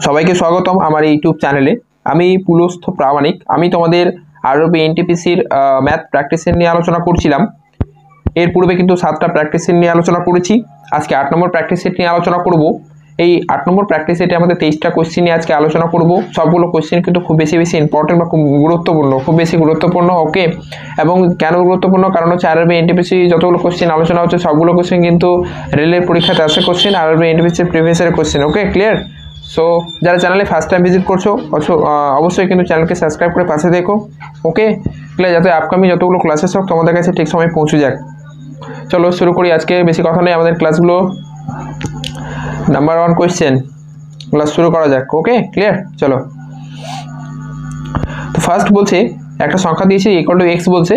সবাইকে স্বাগতম আমার ইউটিউব চ্যানেলে। আমি পুলস্থ প্রামাণিক। আমি তোমাদের আরবি এনটিপিসির ম্যাথ প্র্যাকটিস সেট নিয়ে আলোচনা করছিলাম। এর পূর্বে কিন্তু 7টা প্র্যাকটিস সেট নিয়ে আলোচনা করেছি। আজকে 8 নম্বর প্র্যাকটিস সেট নিয়ে আলোচনা করব। এই 8 নম্বর প্র্যাকটিস সেটে আমাদের 23টা কোশ্চেন নিয়ে আজকে আলোচনা করব। সবগুলো কোশ্চেন কিন্তু খুব বেশি ইম্পর্টেন্ট বা খুব গুরুত্বপূর্ণ, খুব বেশি গুরুত্বপূর্ণ। ওকে, এবং কেন গুরুত্বপূর্ণ? কারণ হচ্ছে আরবি এনটিপিসি যতগুলো কোশ্চেন আলোচনা হচ্ছে সবগুলো কোশ্চেন কিন্তু রেলের পরীক্ষাতে আসে কোশ্চেন, আরবি এনটিপিসির প্রিভিয়াস ইয়ারের কোশ্চেন। ওকে, ক্লিয়ার? সো যারা চ্যানেলে ফার্স্ট টাইম ভিজিট করছো অবশ্যই কিন্তু চ্যানেলকে সাবস্ক্রাইব করে পাশে দেখো। ওকে, ক্লিয়ার? যাতে আপকামিং যতগুলো ক্লাসেস হোক তোমাদের কাছে ঠিক সময় পৌঁছে যাক। চলো শুরু করি। আজকে বেশি কথা নেই, আমাদের ক্লাসগুলো নাম্বার 1 কোয়েশ্চেন ক্লাস শুরু করা যাক। ওকে, ক্লিয়ার? চলো। তো ফার্স্ট বলছে একটা সংখ্যা দিয়েছে ইকুয়াল টু এক্স, বলছে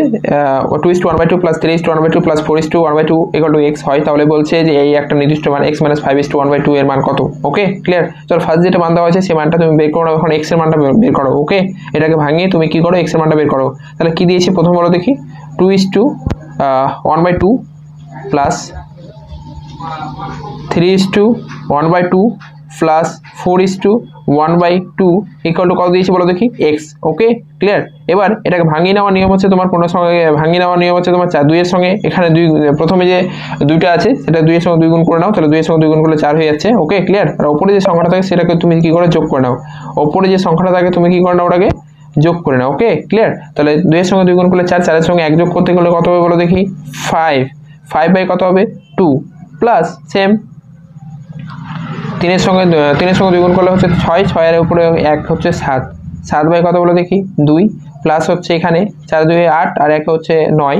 2:1/2 plus 3:1/2 plus 4:1/2 equal to x হয়, তাহলে বলছে যে এই একটা নির্দিষ্ট মান x - 5:1/2 এর মান কত? ওকে, ক্লিয়ার? চলো ফার্স্ট যেটা মান দেওয়া হয়েছে সেই মানটা তুমি বের করো। এখন x এর মানটা বের করো। ওকে, এটাকে ভাঙিয়ে তুমি কি করো? x এর মানটা বের করো। তাহলে কি দিয়েছে প্রথম বলো দেখি? 2:1/2 প্লাস 3:1/2 প্লাস 4:1/2 ইকুয়াল টু কত দিয়েছি বলো দেখি? এক্স। ওকে, ক্লিয়ার? এবার এটাকে ভাঙিয়ে নেওয়ার নিয়ম হচ্ছে তোমার কোনো সঙ্গে ভাঙিয়ে নেওয়ার নিয়ম হচ্ছে তোমার 2 এর সঙ্গে এখানে 2, প্রথমে যে 2টা আছে সেটা 2 এর সঙ্গে 2 গুণ করে নাও, তাহলে 2 এর সঙ্গে 2 গুণ করলে 4 হয়ে যাচ্ছে। ওকে, ক্লিয়ার? আর উপরে যে সংখ্যাটা থাকে সেটাকে তুমি কি করে যোগ করে নাও। উপরে যে সংখ্যাটা থাকে তুমি কি করে নাও? ওটাকে যোগ করে নাও। ওকে, ক্লিয়ার? তাহলে 2 এর সঙ্গে 2 গুণ করলে 4, 4 এর সঙ্গে 1 যোগ করতে গেলে কত হবে বলো দেখি? 5 বাই কত হবে? 2 প্লাস সেম 3 এর সঙ্গে 2 গুণ করলে হচ্ছে 6, 6 এর উপরে 1 হচ্ছে 7, 7 বাই কত বলো দেখি? 2 প্লাস হচ্ছে এখানে 4 2 8 আর 1 হচ্ছে 9,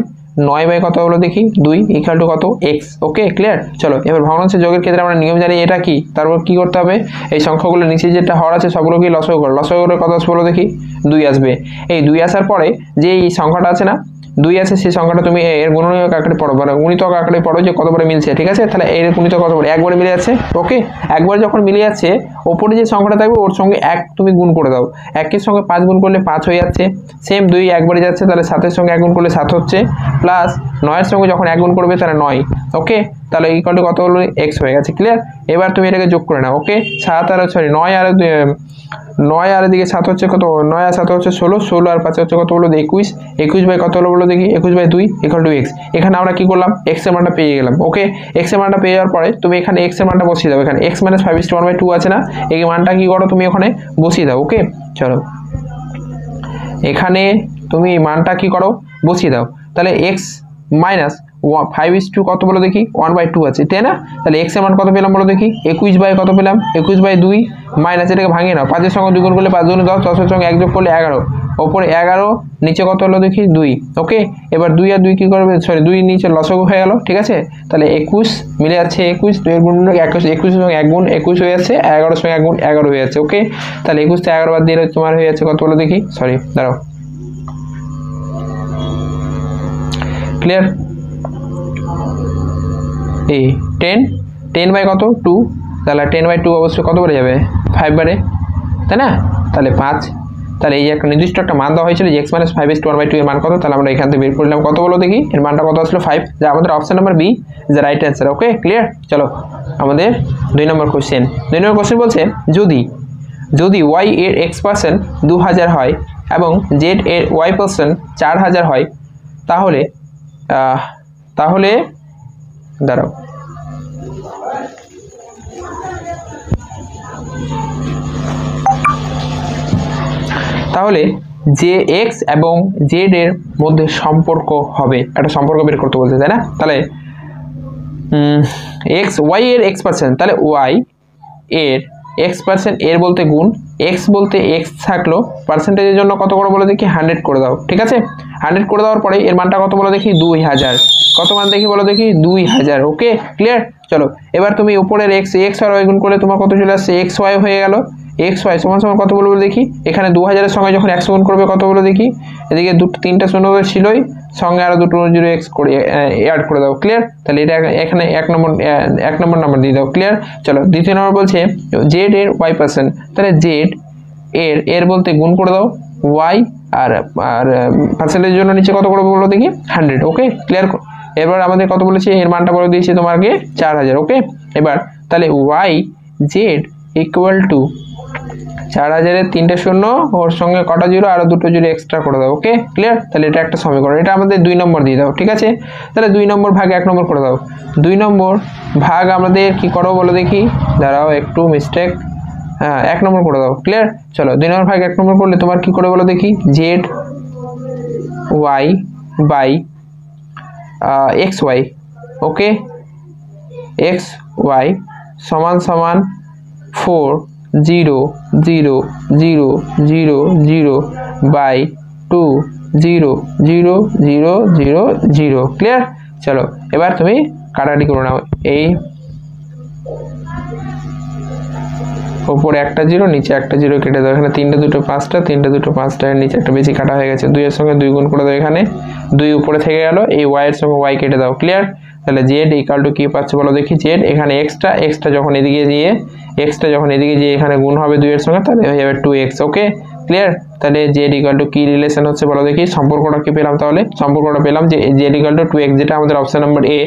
9 বাই কত বলো দেখি? 2 ইকুয়াল টু কত? x। ওকে, ক্লিয়ার? চলো এবার ভগ্নাংশ যোগের ক্ষেত্রে আমরা নিয়ম জানি এটা কি, তারপর কি করতে হবে? এই সংখ্যাগুলো নিচে যেটা হর আছে সবগুলো কি লসাগু করো। লসাগু করে কত আসবে বলো দেখি? 2 আসবে। এই 2 আসার পরে যে এই সংখ্যাটা আছে না 2 আছে, সেই সংখ্যাটা তুমি এর গুণনীয়ক আকারে পড়ো, মানে গুণিতক আকারে পড়ো যে কতবারে মিলছে। ঠিক আছে? তাহলে এর গুণিতক কতবারে? একবারে মিলে যাচ্ছে। ওকে, একবার যখন মিলে যাচ্ছে ওপরে যে সংখ্যাটা থাকবে ওর সঙ্গে 1 তুমি গুণ করে দাও। 1 এর সঙ্গে 5 গুণ করলে 5 হয়ে যাচ্ছে। সেম 2 একবারে যাচ্ছে, তাহলে 7 এর সঙ্গে 1 গুণ করলে 7 হচ্ছে, প্লাস 9 এর সঙ্গে যখন 1 গুণ করবে তাহলে 9। ওকে, তাহলে ইকুয়াল টু কত হলো? x হয়ে গেছে। ক্লিয়ার? এবার তুমি এটাকে যোগ করে নাও। ওকে, 9 আর এদিকে 7 হচ্ছে কত? 9 আর 7 হচ্ছে 16, 16 আর 5 হচ্ছে কত বলো? 21, 21 বাই কত হলো বলো দেখি? 21/2 ইকুয়াল টু x। এখানে আমরা কি করলাম? x এর মানটা পেয়ে গেলাম। ওকে, x এর মানটা পেয়ে যাওয়ার পরে তুমি এখানে x এর মানটা বসিয়ে দাও। এখানে x - 5:1/2 আছে না, এই মানটা কি করো? তুমি ওখানে বসিয়ে দাও। ওকে, চলো এখানে তুমি মানটা কি করো? বসিয়ে দাও। তাহলে x মাইনাস 5 কত বলো দেখি? 1/2 আছে, তাই না? তাহলে x এর মান কত পেলাম বলো দেখি? 21 বাই কত পেলাম? 21/2 মাইনাস এটাকে ভাঙিয়ে নাও। 5 এর সঙ্গে 2 গুণ করলে 5 গুণ 10, 10 এর সঙ্গে 1 যোগ করলে 11, ওপরে 11, নিচে কত হলো দেখি? 2। ওকে, এবার 2 আর 2 কি করবে? সরি, 2 নিচে লসাগু হয়ে গেল। ঠিক আছে? তাহলে 21 মিলে যাচ্ছে 21, 2 এর গুণ 21, 21 এর সঙ্গে 1 গুণ 21 হয়ে যাচ্ছে, 11 এর সঙ্গে 1 গুণ 11 হয়ে যাচ্ছে। ওকে, তাহলে 21 তে 11 বাদ দিয়ে তোমার হয়ে যাচ্ছে কত বলো দেখি? সরি, দাঁড়াও। ক্লিয়ার? এই 10 বাই কত? 2, তাহলে 10/2 অবশ্যই কত বারে যাবে? 5 বারে, তাই না? তাহলে 5। তাহলে এই যে একটা নির্দিষ্ট একটা মান দেওয়া হয়েছিল যে x - 5:1/2 এর মান কত, তাহলে আমরা এখান থেকে বের করলাম কত বলো দেখি? এর মানটা কত আসলো? 5, যা আমাদের option number B is the right answer. Okay, clear? চলো আমাদের 2 নম্বর কোশ্চেন। 2 নম্বর কোশ্চেন বলছে যদি y এর x% 2000 হয় এবং z এর y% 4000 হয়, তাহলে দাঁড়াও, তাহলে যে এক্স এবং জেড এর মধ্যে সম্পর্ক হবে, একটা সম্পর্ক বের করতে বলছে, তাই না? তাহলে ওয়াই এর x%, তাহলে ওয়াই এর x% এর বলতে গুণ, এক্স বলতে এক্স থাকলো, পার্সেন্টেজের জন্য কত করে বলে দেখি? 100 করে দাও। ঠিক আছে? 100 করে দেওয়ার পরে এর মানটা কত বলো দেখি? 2000। কত মান দেখি বলো দেখি? 2000। ওকে, ক্লিয়ার? চলো এবার তুমি উপরের x আর y গুণ করলে তোমার কত চলে আসছে? xy হয়ে গেল। xy সমান সমান কত বলবো দেখি? এখানে 2000 এর সঙ্গে যখন 100 গুণ করবে কত বলো দেখি? এদিকে 3টা শূন্য ছিলই, সঙ্গে আরো 2 0 x করে অ্যাড করে দাও। ক্লিয়ার? তাহলে এটা এখানে 1 নম্বর নাম্বার দিয়ে দাও। ক্লিয়ার? চলো দ্বিতীয় নম্বর বলছে z এর y%, তাহলে z এর বলতে গুণ করে দাও y আর পার্সেন্টেজের জন্য নিচে কত করে বলো দেখি? 100। ওকে, ক্লিয়ার? এবার আমাদের কত বলেছে? এর মানটা বলে দিয়েছি তোমাকে 4000। ওকে, এবার তাহলে y z ইকুয়াল টু 4000-এর 3টে শূন্য, ওর সঙ্গে কটা জিরো, আরো দুটো জিরো এক্সট্রা করে দাও। Okay clear? তাহলে এটা একটা সমীকরণ, এটা আমাদের 2 নম্বর দিয়ে দাও। ঠিক আছে, তাহলে 2 নম্বর ভাগ 1 নম্বর করে দাও। 2 নম্বর ভাগ আমাদের কি করো বলো দেখি, দাঁড়াও একটু মিস্টেক, হ্যাঁ 1 নম্বর করে দাও। ক্লিয়ার? চলো 2 নম্বর ভাগ 1 নম্বর করলে তোমার কি করে বলো দেখি, Z Y by X Y. Okay, X Y সমান সমান 4 0 0 0 0 0 বাই 2 0 0 0 0 0। ক্লিয়ার? চলো এবার তুমি কাটাকাটি করে নাও, এই উপরে একটা জিরো নিচে একটা জিরো কেটে দাও। এখানে 3টে 2টো 5টা, 3টে 2টো 5টা, এর নিচে একটা বেশি কাটা হয়ে গেছে। 2 এর সঙ্গে 2 গুণ করে দাও, এখানে 2 উপরে থেকে গেল, এই y এর সঙ্গে y কেটে দাও। ক্লিয়ার? তাহলে z ইকুয়াল টু কি পাচ্ছ বলো দেখি, z এখানে এক্সটা যখন এদিকে গিয়ে এখানে গুণ হবে 2 এর সঙ্গে, তাহলে হয়ে যাবে 2x। Okay clear? তাহলে z ইকুয়াল টু কি রিলেশন হচ্ছে বলো দেখি, সম্পর্কটা কি পেলাম, তাহলে সম্পর্কটা পেলাম যে z ইকুয়াল টু 2x, যেটা আমাদের option number A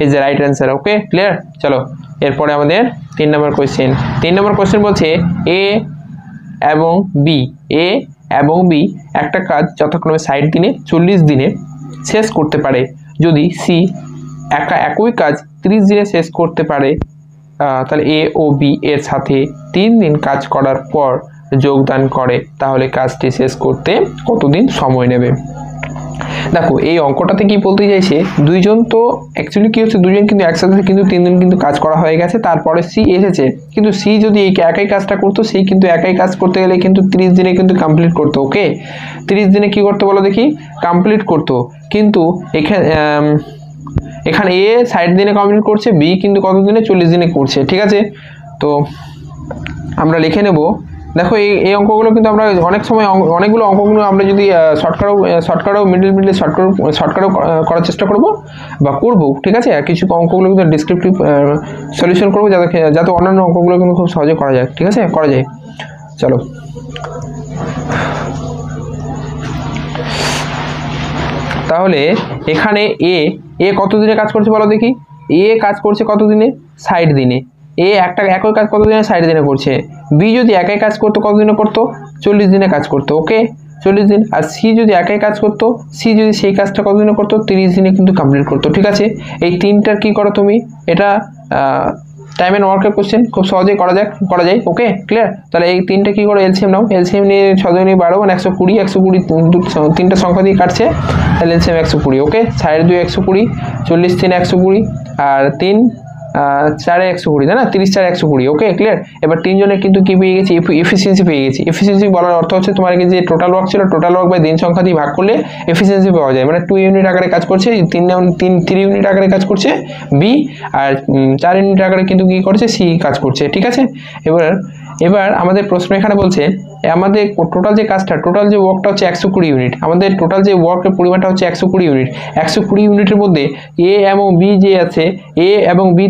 is the right answer. Okay clear? চলো এরপরে আমাদের 3 নম্বর কোশ্চেন। 3 নম্বর কোশ্চেন বলছে এ এবং বি একটা কাজ যথাক্রমে 60 দিনে 40 দিনে শেষ করতে পারে। যদি সি একই কাজ 30 দিনে শেষ করতে পারে, তাহলে এ ও বি এর সাথে 3 দিন কাজ করার পর যোগদান করে, তাহলে কাজটি শেষ করতে কতদিন সময় নেবে? দেখো এই অঙ্কটাতে কি বলতে চাইছে, দুইজন তো অ্যাকচুয়ালি কি হচ্ছে, দুজন কিন্তু একসাথে কিন্তু 3 দিন কিন্তু কাজ করা হয়ে গেছে, তারপরে সি এসেছে, কিন্তু সি যদি একই কাজটা করতো, সেই কিন্তু একই কাজ করতে গেলে কিন্তু 30 দিনে কিন্তু কমপ্লিট করতো। ওকে 30 দিনে কি করতে বলো দেখি, কমপ্লিট করতো, কিন্তু এখানে এ 60 দিনে কমপ্লিট করছে, বি কিন্তু কত দিনে, 40 দিনে করছে। ঠিক আছে, তো আমরা লিখে নেব। দেখো এই অঙ্কগুলো কিন্তু আমরা অনেক সময় অনেকগুলো অঙ্কগুলো আমরা যদি শর্টকাটও মিডল শর্টকাটও করার চেষ্টা করব বা করবো। ঠিক আছে, আর কিছু অঙ্কগুলো কিন্তু ডিসক্রিপটিভ সলিউশন করবো, যাতে অন্যান্য অঙ্কগুলো কিন্তু খুব সহজে করা যায়। ঠিক আছে, করা যায়। চলো তাহলে এখানে এ কত দিনে কাজ করছে বলো দেখি, এ কাজ করছে কত দিনে, 60 দিনে। এ একই কাজ কত দিনে, 60 দিনে করছে। বি যদি একই কাজ করতো কত দিনে করতো, 40 দিনে কাজ করতো। ওকে 40 দিন। আর সি যদি একই কাজ করতো, সি যদি সেই কাজটা কত দিনে করতো, 30 দিনে কিন্তু কমপ্লিট করতো। ঠিক আছে, এই তিনটার কি করো তুমি, এটা টাইম অ্যান্ড ওয়ার্কের কোশ্চেন, খুব সহজেই করা যায়। Okay clear? তাহলে এই তিনটা কি করে এলসিএম নাও, এলসিএম নিয়ে 6 2 12 মানে 120 তিনটা সংখ্যা দিয়ে কাটছে, তাহলে এলসিএম 120। ওকে 6 2 120, 40 3 120, আর 3 4 120, তাই না, 30 4 120। Okay clear? এবার তিনজনের কিন্তু কি পেয়ে গেছি, এফিসিয়েন্সি পেয়ে গেছি। এফিসিয়েন্সি বলার অর্থ হচ্ছে তোমার যে টোটাল ওয়ার্ক ছিল, টোটাল ওয়ার্ক বাই দিন সংখ্যা দিয়ে ভাগ করলে এফিসিয়েন্সি পাওয়া যায়। মানে 2 ইউনিট আকারে কাজ করছে, 3 ইউনিট আকারে কাজ করছে বি, আর 4 ইউনিট আকারে কিন্তু কি করছে, সি কাজ করছে। ঠিক আছে, এবার আমাদের প্রশ্ন এখানে বলছে আমাদের টোটাল যে কাজটা, টোটাল যে ওয়ার্কটা হচ্ছে 120 ইউনিট। আমাদের টোটাল যে ওয়ার্কের পরিমাণটা হচ্ছে 120 ইউনিট। 120 ইউনিটের মধ্যে এ এবং বি যে আছে, এ এবং বি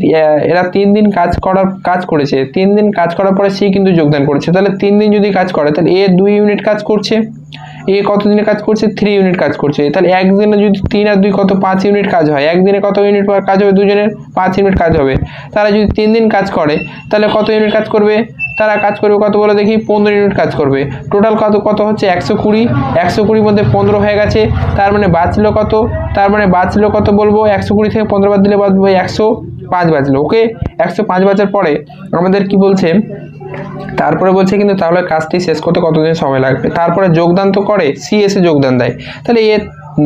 এরা 3 দিন কাজ করেছে। 3 দিন কাজ করার পরে সি কিন্তু যোগদান করেছে। তাহলে 3 দিন যদি কাজ করে, তাহলে এ 2 ইউনিট কাজ করছে, এ কত দিনে কাজ করছে, 3 ইউনিট কাজ করছে। তাহলে একদিনে যদি 3 আর 2 কত, 5 ইউনিট কাজ হয়। একদিনে কত ইউনিট কাজ হবে, দুজনের 5 ইউনিট কাজ হবে। তারা যদি 3 দিন কাজ করে, তাহলে কত ইউনিট কাজ করবে, তারা কাজ করবে কত বলে দেখি, 15 ইউনিট কাজ করবে। টোটাল কত হচ্ছে 120, 120 মধ্যে 15 হয়ে গেছে, তার মানে বাঁচলো কত বলবো, 120 থেকে 15 বাদ দিলে বাঁচবো 105 বাঁচলো। ওকে 105 বাঁচার পরে আমাদের কি বলছে, তারপরে বলছে কিন্তু তাহলে কাজটি শেষ করতে কতদিন সময় লাগবে। তারপরে যোগদান তো করে, সি এসে যোগদান দেয়। তাহলে এ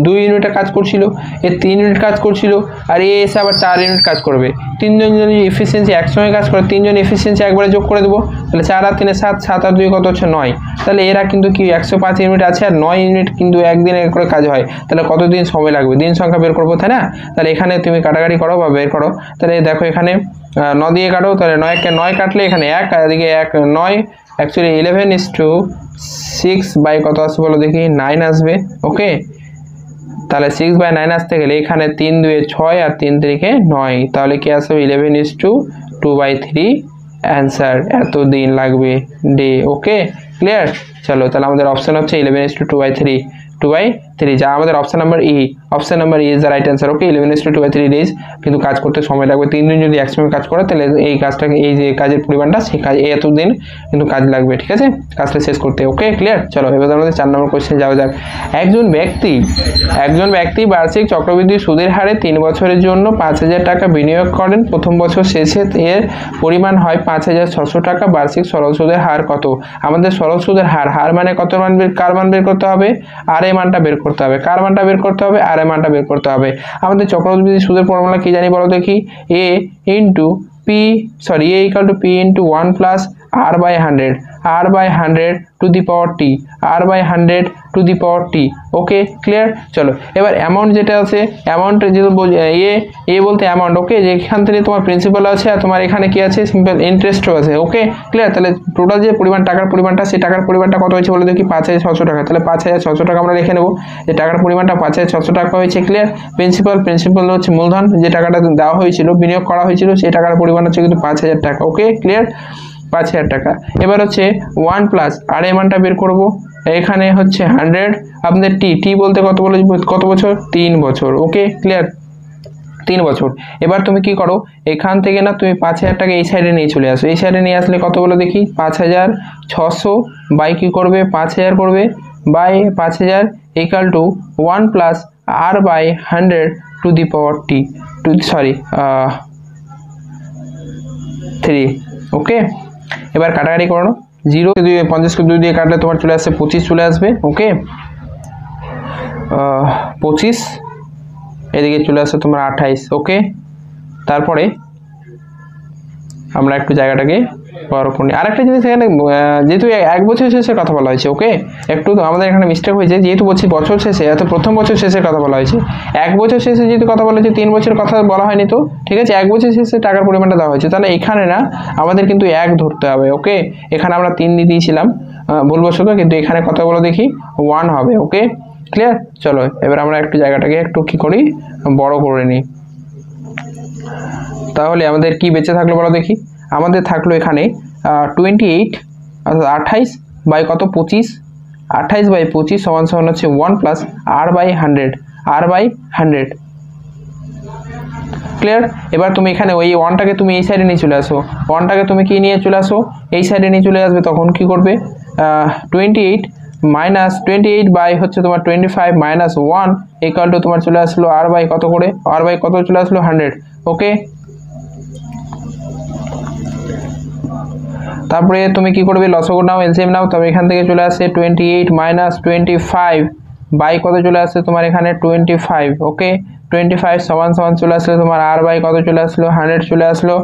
2 ইউনিটে কাজ করছিল, এ 3 ইউনিট কাজ করছিল, আর এ এসে আবার 4 ইউনিট কাজ করবে। 3 জন যদি এফিসিয়েন্সি একসঙ্গে কাজ করে, 3 জন এফিসিয়েন্সি একবারে যোগ করে দেবো। তাহলে 4 আর 3 7, 7 আর 2 কত হচ্ছে 9। তাহলে এরা কিন্তু কি 105 ইউনিট আছে, আর 9 ইউনিট কিন্তু একদিনে করে কাজ হয়। তাহলে কতদিন সময় লাগবে, দিন সংখ্যা বের করবো, তাই না? তাহলে এখানে তুমি কাটাকাটি করো বা বের করো। তাহলে দেখো এখানে 9 দিয়ে কাটো, তাহলে 9 কাটলে এখানে 1, আর এদিকে 1 9, অ্যাকচুয়ালি 11:6 বাই কত আসবে বলো দেখি, 9 আসবে। ওকে তাহলে 6/9 আসতে গেলে এখানে 3 2 6 আর 3 3 9, তাহলে কি আসবে 11:2/3 অ্যান্সার। এত দিন লাগবে ডে। ওকে ক্লিয়ার? চলো তাহলে আমাদের অপশন হচ্ছে 11:2/3, 3, যা আমাদের option number E. Option number E is the right answer. Okay, 11:2/3 days কিন্তু কাজ করতে সময় লাগবে। 3 দিন যদি একসঙ্গে কাজ করে তাহলে এই কাজটাকে, এই যে কাজের পরিমাণটা, সেই কাজ এতদিন কিন্তু কাজ লাগবে, ঠিক আছে, কাজটা শেষ করতে। ওকে, ক্লিয়ার। চলো এবার আমাদের 4 নম্বর কোশ্চেন যাওয়া যাক। একজন ব্যক্তি বার্ষিক চক্রবৃদ্ধি সুদের হারে 3 বছরের জন্য 5,000 টাকা বিনিয়োগ করেন। প্রথম বছর শেষে এর পরিমাণ হয় 5,600 টাকা। বার্ষিক সরল সুদের হার কত? আমাদের সরল সুদের হার মানে কত মান কার মান বের করতে হবে? আর এ মানটা বের করতে হবে। কার মানটা বের করতে হবে? আর এ মানটা বের করতে হবে। আমাদের চক্রবৃদ্ধি সুদের ফর্মুলা কি জানি বলো দেখি? a equal to p into 1 plus r by 100, r by 100 to the power t, r by 100 to the power t। Okay, clear. চলো এবার অ্যামাউন্ট যেটা আছে, অ্যামাউন্ট যেটা এ বলতে অ্যামাউন্ট। ওকে, যেখান থেকে তোমার প্রিন্সিপাল আছে আর তোমার এখানে কি আছে, সিম্পল ইন্টারেস্টও আছে। ওকে, ক্লিয়ার। তাহলে টোটাল যে পরিমাণ, টাকার পরিমাণটা, সেই টাকার পরিমাণটা কত হয়েছে বলে দেখি? 5,600 টাকা। তাহলে 5,600 টাকা আমরা লিখে নেবো, যে টাকার পরিমাণটা 5,600 টাকা হয়েছে। ক্লিয়ার। প্রিন্সিপাল হচ্ছে মূলধন, যে টাকাটা দেওয়া হয়েছিল, বিনিয়োগ করা হয়েছিল, সেই টাকার পরিমাণ হচ্ছে কিন্তু 5,000 টাকা। ওকে, ক্লিয়ার, 5,000 টাকা। এবার হচ্ছে 1 প্লাস আর এ মানটা বের করবো। এখানে হচ্ছে 100, আপনাদের টি বলতে কত বছর? 3 বছর। ওকে, ক্লিয়ার, 3 বছর। এবার তুমি কি করো, এখান থেকে না তুমি 5,000 টাকা এই সাইডে নিয়ে চলে আসো। এই সাইডে নিয়ে আসলে কত বলে দেখি? 5,600 বাই কি করবে? 5,000 করবে, by 5,000 equal to 1 plus R by 100 to the power T, 3। Okay, এবার কাটাকাটি করো। 0 50 2 দিয়ে কাটলে তোমার চলে আসছে 25 চলে আসবে। ওকে, 25, এদিকে চলে আসছে তোমার 28। ওকে, তারপরে আমরা একটু জায়গাটাকে বড় করি। আরেকটা জিনিস এখানে, যেহেতু 1 বছর শেষের কথা বলা হয়েছে, ওকে, একটু আমাদের এখানে মিস্টেক হয়েছে, যেহেতু বলছি বছর শেষে, এত প্রথম বছর শেষের কথা বলা হয়েছে। 1 বছর শেষে যেহেতু কথা বলা হয়েছে, 3 বছরের কথা বলা হয়নি তো, ঠিক আছে। 1 বছর শেষে টাকার পরিমাণটা দেওয়া হয়েছে, তাহলে এখানে না আমাদের কিন্তু 1 ধরতে হবে। ওকে, এখানে আমরা 3 দিয়ে দিয়েছিলাম ভুলবশত, কিন্তু এখানে কথা বলো দেখি 1 হবে। ওকে, ক্লিয়ার। চলো এবার আমরা একটু জায়গাটাকে একটু কি করি, বড় করে নিই। তাহলে আমাদের কি বেঁচে থাকলো বলো দেখি? আমাদের থাকলো এখানে 28, অর্থাৎ 28 বাই কত? 25। 28 বাই 25 সমান হচ্ছে 1 plus R by 100, R by 100। Clear. এবার তুমি এখানে ওই 1টাকে তুমি এই সাইডে নিয়ে চলে আসো। 1টাকে তুমি কি নিয়ে চলে আসো? এই সাইডে নিয়ে চলে আসবে। তখন কি করবে? 28 মাইনাস 28 বাই হচ্ছে তোমার 25 মাইনাস 1 ইকুয়াল টু তোমার চলে আসলো আর বাই কত করে? আর বাই কত চলে আসলো? 100। ওকে, তারপরে তুমি কি করবে? লসগু নাও, এলসিএম নাও। তবে এখান থেকে চলে আসে 28 মাইনাস 25 বাই কত চলে আসছে তোমার এখানে? 25। ওকে, 25 সমান চলে আসলে তোমার আর বাই কত চলে আসলো? 100 চলে আসলো।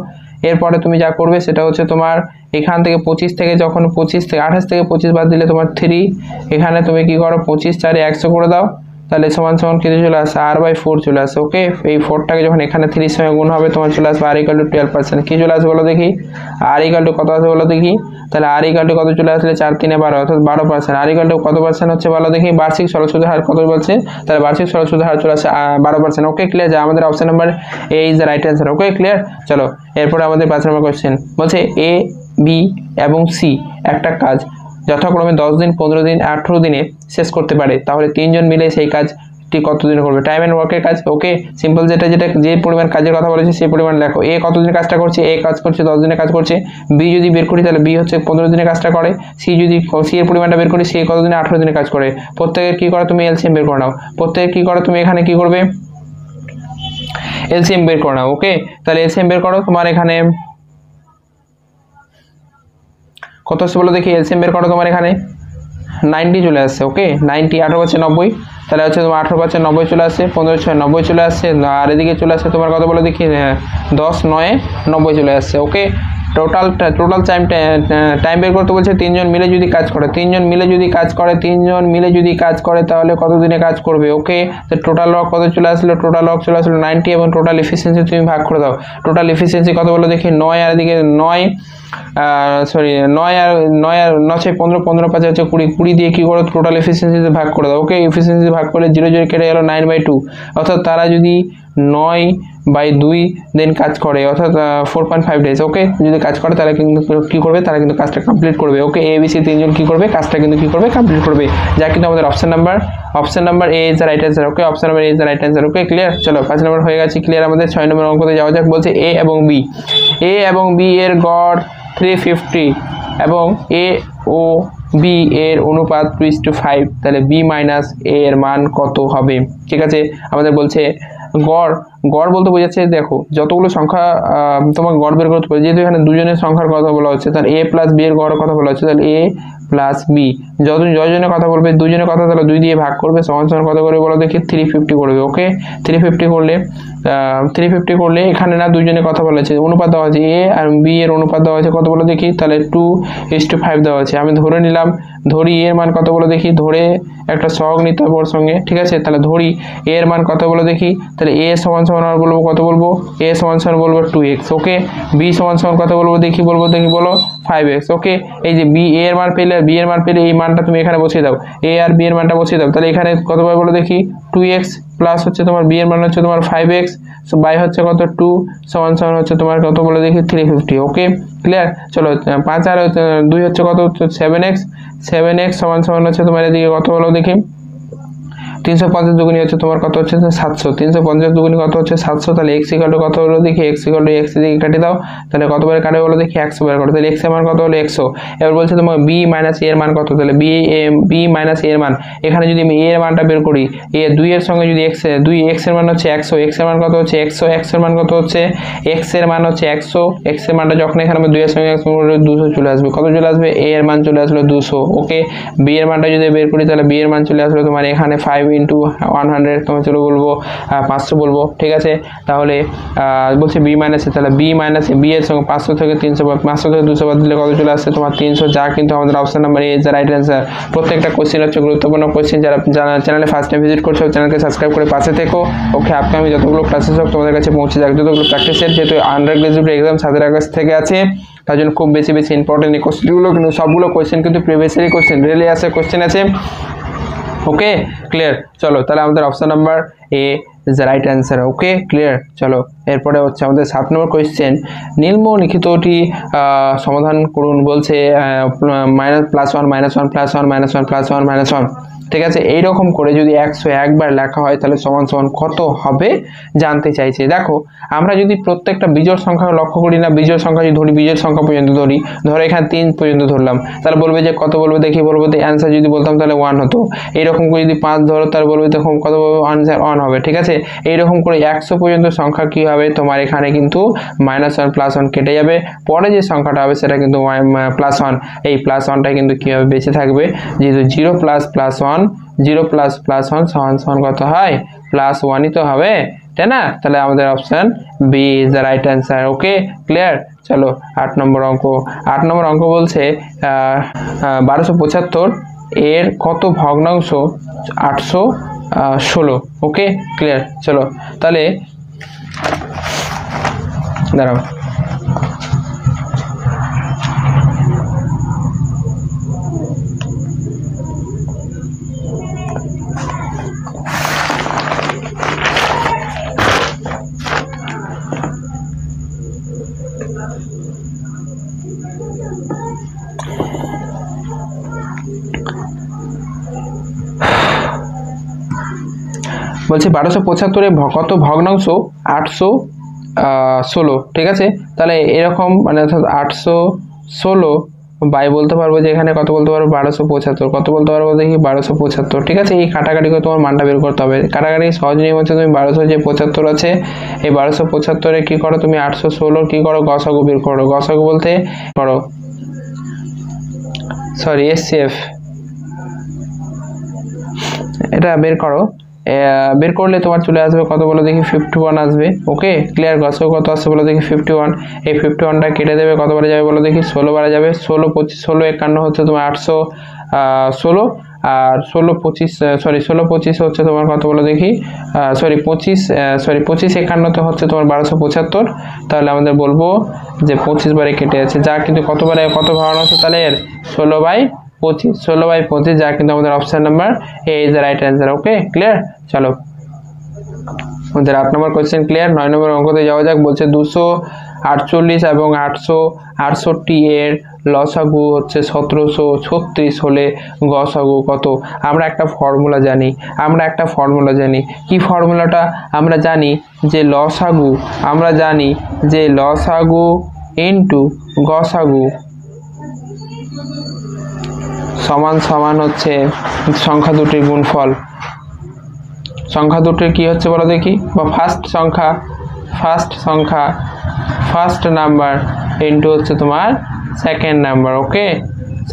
এরপরে তুমি যা করবে সেটা হচ্ছে তোমার এখান থেকে 25 থেকে, যখন 25 থেকে 28 থেকে 25 বাদ দিলে তোমার 3, এখানে তুমি কি করো? 25 4 100 করে দাও, তাহলে সমান কিছু চলে আসে আর বাই 4 চলে আসে। ওকে, এই 4টাকে যখন এখানে 3 এর সঙ্গে গুণ হবে তোমার চলে আসবে আর ইকুয়াল টু 12%। কি চলে আসবে বলো দেখি? আর ইকুয়াল টু কত আসবে বলো দেখি? তাহলে আর ইকুয়াল টু কত চলে আসলে 4 3 12, অর্থাৎ 12%। আর ইকুয়াল টু কত পার্সেন্ট হচ্ছে বলো দেখি? বার্ষিক সরল সুদের হার কত বলছে? তাহলে বার্ষিক সরল সুদের হার চলে আসে 12%। ওকে, ক্লিয়ার। যা আমাদের option number A is the right answer. Okay, clear. চলো এরপরে আমাদের 5 নম্বর কোশ্চেন বলছে এ, বি এবং সি একটা কাজ যথাক্রমে 10 দিন, 15 দিন, 18 দিনে শেষ করতে পারে, তাহলে 3 জন মিলে সেই কাজটি কতদিনে করবে? টাইম অ্যান্ড ওয়ার্কের কাজ। ওকে, সিম্পল, যে পরিমাণ কাজের কথা বলেছে সেই পরিমাণ লেখো। এ কতদিনে কাজটা করছে? এ কাজ করছে 10 দিনে কাজ করছে। বি যদি বের করি তাহলে বি হচ্ছে 15 দিনে কাজটা করে। সি এর পরিমাণটা বের করি, সি কতদিনে? 18 দিনে কাজ করে। প্রত্যেকের কি করে? তুমি এলসিএম বের করে নাও। প্রত্যেকের কি করে? তুমি এখানে কি করবে? এলসিএম বের করে নাও। ওকে, তাহলে এলসিএম বের করো। তোমার এখানে কত আসছে বলো দেখি? এলসিএম বের করো। তোমার এখানে 90 চলে আসছে। ওকে, 90, 18 × 90, তাহলে হচ্ছে তোমার 18 × 90 চলে আসছে, 15 × 90 চলে আসছে। আর এদিকে চলে আসছে তোমার কত বলো দেখি? 10 9 90 চলে আসছে। ওকে, টোটাল টাইম বের করতে বলছে 3 জন মিলে যদি কাজ করে। 3 জন মিলে যদি কাজ করে তাহলে কত দিনে কাজ করবে? ওকে, তো টোটাল ওয়ার্ক কত চলে আসলো? টোটাল ওয়ার্ক চলে আসলো 90 এবং টোটাল এফিসিয়েন্সি তুমি ভাগ করে দাও। টোটাল এফিসিয়েন্সি কত বলো দেখি? 9 আর এদিকে 9 আর 9 15 15 5 হচ্ছে 20, 20 দিয়ে কি করো? টোটাল এফিসিয়েন্সিতে ভাগ করে দাও। ওকে, এফিসিয়েন্সি ভাগ করলে 0 0 কেটে গেল 9/2, অর্থাৎ তারা যদি 9/2 দিন কাজ করে, অর্থাৎ 4.5 ডেজ। ওকে, যদি কাজ করে তাহলে কিন্তু কী করবে, তারা কিন্তু কাজটা কমপ্লিট করবে। ওকে, ABC তিনজন কী করবে, কাজটা কিন্তু কী করবে, কমপ্লিট করবে, যা কিন্তু আমাদের option number A is the right answer. Okay, option number A is the right answer. Okay, clear. চলো 5 নম্বর হয়ে গেছে, ক্লিয়ার। আমাদের 6 নম্বর অঙ্কতে যাওয়া যাক। বলছে এ এবং বি এর গড় 350 এবং এ ও বি এর অনুপাত 2:5, তাহলে বি মাইনাস এ এর মান কত হবে? ঠিক আছে, আমাদের বলছে গড় বলতে বোঝাচ্ছে, দেখো যতগুলো সংখ্যা তোমাকে গড় বের করতে পারে, যেহেতু এখানে দুজনের সংখ্যার কথা বলা হচ্ছে, তাহলে এ প্লাস বি এর গড়ের কথা বলা হচ্ছে, তাহলে এ প্লাস বি যতজনের কথা বলবে, দুজনের কথা তাহলে 2 দিয়ে ভাগ করবে, সমান কত করে বলো দেখি, 350 করবে। ওকে, 350 করলে এখানে না দুজনের কথা বলা আছে, অনুপাত দেওয়া আছে, এ আর বি এর অনুপাত দেওয়া আছে কত বলো দেখি, তাহলে 2:5 দেওয়া আছে। আমি ধরে নিলাম, ধরি এর মান কত বলো দেখি, ধরে একটা সহগ নিতে হবে ওর সঙ্গে। ঠিক আছে, তাহলে ধরি এর মান কত বলো দেখি, তাহলে এ সমান আর বলবো কত বলবো, এ সমান বলবো 2x। ওকে, বি সমান কত বলবো দেখি, বলো 5x। ওকে, এই যে বি এর মান পেলে, বি এর মান পেলে এই মানটা তুমি এখানে বসিয়ে দাও, এ আর বি এর মানটা বসিয়ে দাও, তাহলে এখানে কত পাবে বলো দেখি, 2x প্লাস হচ্ছে তোমার বি এর মান হচ্ছে তোমার 5x, বাই হচ্ছে কত 2 সমান হচ্ছে তোমার কত বলে দেখি 350। ওকে, ক্লিয়ার। চলো 5 আর 2 হচ্ছে কত, 7x সমান হচ্ছে তোমার এদিকে কত বলো দেখি, 350 দুগুণী হচ্ছে তোমার কত হচ্ছে 700, 350 দুগুণী কত হচ্ছে 700, তাহলে x ইকুয়াল টু কত হলো দেখি, x ইকুয়াল টু x দিকে কাটি দাও, তাহলে কত বারে কাটে বলো দেখি, 100 বার কাটো, তাহলে x এর মান কত হলো 100। এবার বলছে তোমার b মাইনাস a এর মান কত, তাহলে b মাইনাস a এর মান, এখানে যদি আমি a এর মানটা বের করি, a 2 এর সঙ্গে যদি x এর মান হচ্ছে 100, x এর মান কত হচ্ছে 100, x এর মান কত হচ্ছে, x এর মান হচ্ছে 100, x এর মানটা যখন এখানে আমি 2 এর সঙ্গে 200 চলে আসবে, কত চলে আসবে, a এর মান চলে আসলো 200। ওকে, b এর মানটা যদি বের করি, তাহলে b এর মান চলে আসলো তোমার এখানে 5 × 100, তোমার চলো বলবো 500 বলবো। ঠিক আছে, তাহলে বলছে বি মাইনাস এ, তাহলে বি মাইনাস এ, বি এর সঙ্গে 500 থেকে 300 500 থেকে 200 বাদ দিলে কত চলে আসছে তোমার 300, যা কিন্তু আমাদের option number A is the right answer. প্রত্যেকটা কোশ্চেন হচ্ছে গুরুত্বপূর্ণ কোশ্চেন, যারা চ্যানেলে ফার্স্ট টাইম ভিজিট করছো চ্যানেলকে সাবস্ক্রাইব করে পাশে থেকো। ওকে, আপকামিং যতগুলো ক্লাসেস হোক তোমাদের কাছে পৌঁছে যাক, যতগুলো প্র্যাকটিসের, যেহেতু আন্ডার গ্রাজুয়েট এক্সাম 7 আগস্ট থেকে আছে, তার জন্য খুব বেশি ইম্পর্টেন্ট এই কোশ্চেনগুলো, কিন্তু সবগুলো কোশ্চেন কিন্তু প্রিভিয়াস ইয়ার কোশ্চেন, রেলে আসে কোশ্চেন আছে। ওকে, ক্লিয়ার। চলো তাহলে আমাদের option number A is the right answer. Okay, clear. চলো এরপরে হচ্ছে আমাদের 7 নম্বর কোয়েশ্চেন, নিম্নলিখিতটি সমাধান করুন। বলছে -1 ঠিক আছে, এইরকম করে যদি 101 বার লেখা হয় তাহলে সমান কত হবে জানতে চাইছে। দেখো, আমরা যদি প্রত্যেকটা বিজোড় সংখ্যা লক্ষ্য করি না, বিজোড় সংখ্যা যদি ধরি, বিজোড় সংখ্যা পর্যন্ত ধরি, ধরো এখানে 3 পর্যন্ত ধরলাম, তাহলে বলবে যে কত বলবে দেখি, বলবো যে অ্যান্সার যদি বলতাম তাহলে 1 হতো। এইরকম করে যদি 5 ধরো, তাহলে বলবে তখন কত বলবো, অ্যান্সার 1 হবে। ঠিক আছে, এইরকম করে 100 পর্যন্ত সংখ্যা কি হবে তোমার এখানে কিন্তু -1 +1 কেটে যাবে, পরে যে সংখ্যাটা হবে সেটা কিন্তু +1, এই +1টা কিন্তু কি হবে, বেঁচে থাকবে, যেহেতু 0 + 1 0 + 1 সমান কত হয়, +1ই তো হবে, তাই না? তাহলে আমাদের option B is the right answer. Okay, clear. চলো 8 নম্বর অঙ্ক বলছে 1275 এর কত ভগ্নাংশ 816। ওকে, ক্লিয়ার। চলো তাহলে দাঁড়াও, বলছে 1275 এর কত ভগ্নাংশ 816। ঠিক আছে, তাহলে এরকম মানে অর্থাৎ 816 বাই বলতে পারবো যে এখানে কত বলতে পারবো 1275, কত বলতে পারবো দেখি 1275। ঠিক আছে, এই কাটাকাটি করে তোমার মানটা বের করতে হবে। কাটাকাটি সহজ নিয়ম হচ্ছে, তুমি 1200 যে 75 আছে, এই 1275 এ কি করো তুমি 816 কি করো, গসাগু বের করো। গসাগু বলতে করো, সরি এসসিএফ, এটা বের করো। বের করলে তোমার চলে আসবে কত বলো দেখি 51 আসবে। ওকে, ক্লিয়ার। গসাগু কত আসছে বলো দেখি 51। এই 51টা কেটে দেবে, কত বারে যাবে বলো দেখি 16 বারে যাবে। 16 25 16 51 হচ্ছে তোমার 816, আর 16 25 হচ্ছে তোমার কত বলো দেখি, সরি 25 51 তো হচ্ছে তোমার 1275। তাহলে আমাদের বলবো যে 25 বারে কেটে আছে, যা কিন্তু কত বারে কত ভগ্নাংশ, তাহলে এর 16/25, যা কিন্তু আমাদের option number A is the right answer. Okay, clear. চলো আমাদের 8 নম্বর কোয়েশ্চেন ক্লিয়ার। 9 নম্বর অঙ্কতে যাওয়া যাক। বলছে 248 এবং 868 এর লসাগু হচ্ছে 1736 হলে গসাগু কত? আমরা একটা ফর্মুলা জানি, কি ফর্মুলাটা? আমরা জানি যে লসাগু ইনটু গসাগু সমান হচ্ছে সংখ্যা দুটির গুণফল। সংখ্যা দুটির কি হচ্ছে বলো দেখি, বা ফার্স্ট নাম্বার ইনটু হচ্ছে তোমার সেকেন্ড নাম্বার। ওকে,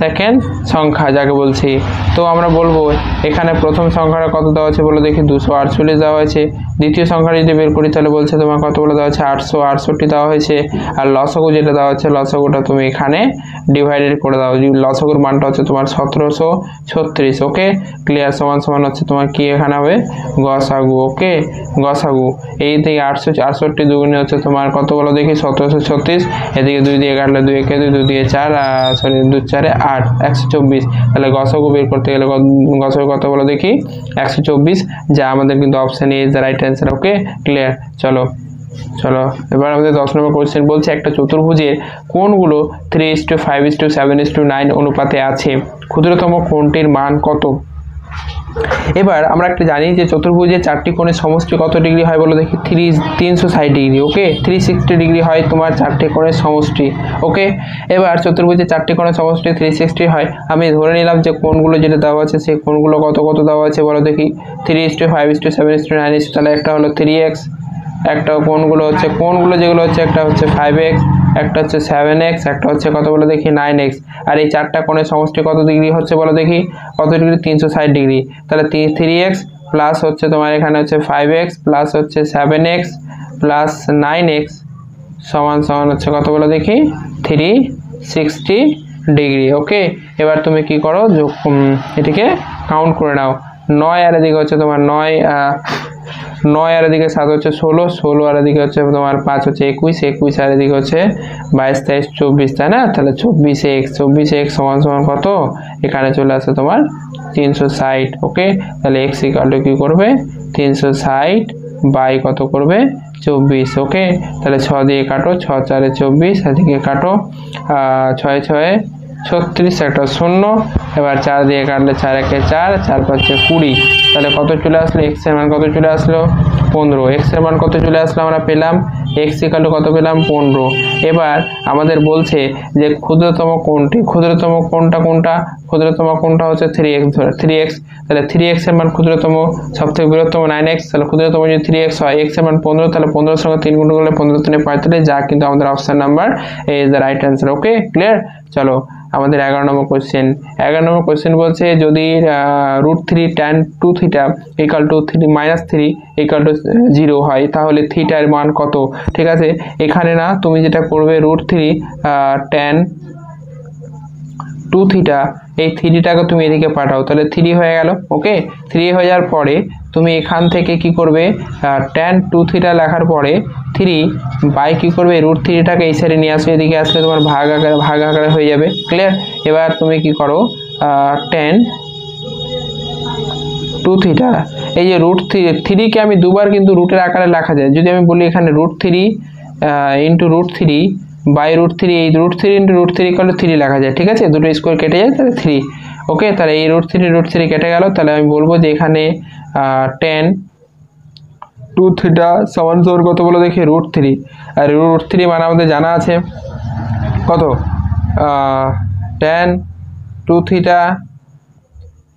সেকেন্ড সংখ্যা যাকে বলছি। তো আমরা বলবো এখানে প্রথম সংখ্যাটা কত দেওয়া আছে বলো দেখি, 248 দেওয়া হয়েছে। দ্বিতীয় সংখ্যাটা যদি বের করি তাহলে বলছে তোমার কত বলে দেওয়া আছে, 868 দেওয়া হয়েছে। আর লসাগু যেটা দেওয়া হচ্ছে, লসাগুটা তুমি এখানে ডিভাইডেড করে দাও। লসাগুর মানটা হচ্ছে তোমার 1736। ওকে, ক্লিয়ার। সমান হচ্ছে তোমার কি এখানে হবে, গসাগু। ওকে, গসাগু এই থেকে 868 দুগুণে হচ্ছে তোমার কত বলো দেখি, 1736। এদিকে 2 দিয়ে কাটলে 2 একে 2, 2 দিয়ে 4, সরি 2 4 8, 124। তাহলে গসাগু বের করতে গেলে গসাগু কত বলো দেখি, 124, যা আমাদের কিন্তু option A is the right answer. Okay, clear. চলো এবার আমাদের 10 নম্বর কোয়েশ্চেন বলছে একটা চতুর্ভুজের কোণগুলো 3:5:7:9 অনুপাতে আছে, ক্ষুদ্রতম কোণটির মান কত? এবার আমরা একটা জানি যে চতুর্ভুজের 4টি কোণের সমষ্টি কত ডিগ্রি হয় বলো দেখি, 360 ডিগ্রি। ওকে, 360 ডিগ্রি হয় তোমার 4টি কোণের সমষ্টি। ওকে, এবার চতুর্ভুজের 4টি কোণের সমষ্টি 360 হয়। আমি ধরে নিলাম যে কোণগুলো যেটা দেওয়া আছে সেই কোণগুলো কত দেওয়া আছে বলো দেখি, 3:5:7:9। তাহলে একটা হলো 3x, একটা কোণগুলো যেগুলো হচ্ছে একটা হচ্ছে 5x, একটা হচ্ছে 7x, একটা হচ্ছে কত বলে দেখি 9x। আর এই 4টা কোণের সমষ্টি কত ডিগ্রি হচ্ছে বলো দেখি, কত ডিগ্রি, 360 ডিগ্রি। তাহলে 3x প্লাস হচ্ছে তোমার এখানে হচ্ছে 5x প্লাস হচ্ছে 7x প্লাস 9x সমান হচ্ছে কত বলে দেখি, 360 ডিগ্রি। ওকে, এবার তুমি কি করো, এটিকে কাউন্ট করে নাও। 9 আর এদিকে হচ্ছে তোমার 9 আর এদিকে 7 হচ্ছে 16 আর এদিকে হচ্ছে তোমার 5 হচ্ছে 21 আর এদিকে হচ্ছে 22 23 24, তাই না? তাহলে 24x সমান কত, এখানে চলে আসে তোমার 360। ওকে, তাহলে x ইকুয়াল টু কি করবে, 360 বাই কত করবে, 24। ওকে, তাহলে 6 দিয়ে কাটো, 6 4 24, এদিকে কাটো 6 6 36, একটা 0। এবার 4 দিয়ে কাটলে 4 1 4, 4 5 20। তাহলে কত চলে আসলো, x এর মান কত চলে আসলো, 15। x এর মান কত চলে আসলো, আমরা পেলাম x ইকুয়াল টু কত পেলাম, 15। এবার আমাদের বলছে যে ক্ষুদ্রতম কোণটি, ক্ষুদ্রতম কোণটা হচ্ছে 3x। তাহলে 3x এর মান ক্ষুদ্রতম, সবথেকে বৃহত্তম 9x। তাহলে ক্ষুদ্রতম যদি 3x হয়, x এর মান 15, তাহলে 15 এর সঙ্গে 3 গুণ করলে 15 3 45, যা কিন্তু আমাদের option number A is the right answer. Okay, clear. চলো আমাদের 11 নম্বর কোয়েশ্চেন বলছে যদি √3 tan 2 theta equal to -3 equal to 0 হয় তাহলে থিটার মান কত? ঠিক আছে, এখানে না তুমি যেটা করবে √3 tan 2 থিটা, এই 3টাকে তুমি এদিকে পাঠাও, তাহলে 3 হয়ে গেল। ওকে, 3 হয়ে যাওয়ার পরে তুমি এখান থেকে কি করবে, tan 2 থিটা লেখার পরে 3 বাই কি করবে, √3টাকে এই সাইডে নিয়ে আসবে, এদিকে আসলে তোমার ভাগ আকারে হয়ে যাবে। ক্লিয়ার। এবার তুমি কি করো, tan 2 থিটা, এই যে √3কে আমি দুবার কিন্তু রুটের আকারে লেখা যায়। যদি আমি বলি এখানে √3 ইন্টু √3 বাই √3, এই √3 ইন্টু √3 ইকুয়াল টু 3 লেখা যায়। ঠিক আছে, দুটো স্কোয়ার কেটে যায়, তাহলে 3। ওকে, তাহলে এই √3 কেটে গেল। তাহলে আমি বলবো যে এখানে tan 2 থিটা সমান কত বলো দেখি, √3। আর √3 মানে আমাদের জানা আছে কত, tan 2 থিটা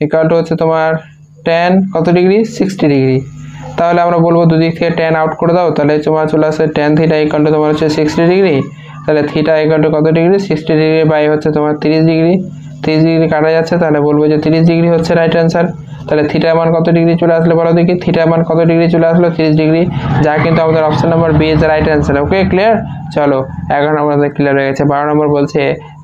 ইকুয়াল টু হচ্ছে তোমার tan কত ডিগ্রি, 60 ডিগ্রি। তাহলে আমরা বলবো দুদিক থেকে tan আউট করে দাও, তাহলে তোমার চলে আসে tan থিটা ইকুয়াল টু তোমার হচ্ছে 60 ডিগ্রি। তাহলে থিটা ইকুয়াল টু কত ডিগ্রি, 60 ডিগ্রি বাই হচ্ছে তোমার 30 ডিগ্রি। 30 ডিগ্রি কাটা যাচ্ছে, তাহলে বলবো যে 30 ডিগ্রি হচ্ছে রাইট অ্যান্সার। তাহলে থিটার মান কত ডিগ্রি চলে আসলে বলো দেখি, থিটার মান কত ডিগ্রি চলে আসলো, 30 ডিগ্রি, যা কিন্তু আমাদের option number B is the right answer. Okay, clear. চলো 11 নম্বর ক্লিয়ার হয়ে গেছে। 12 নম্বর বলছে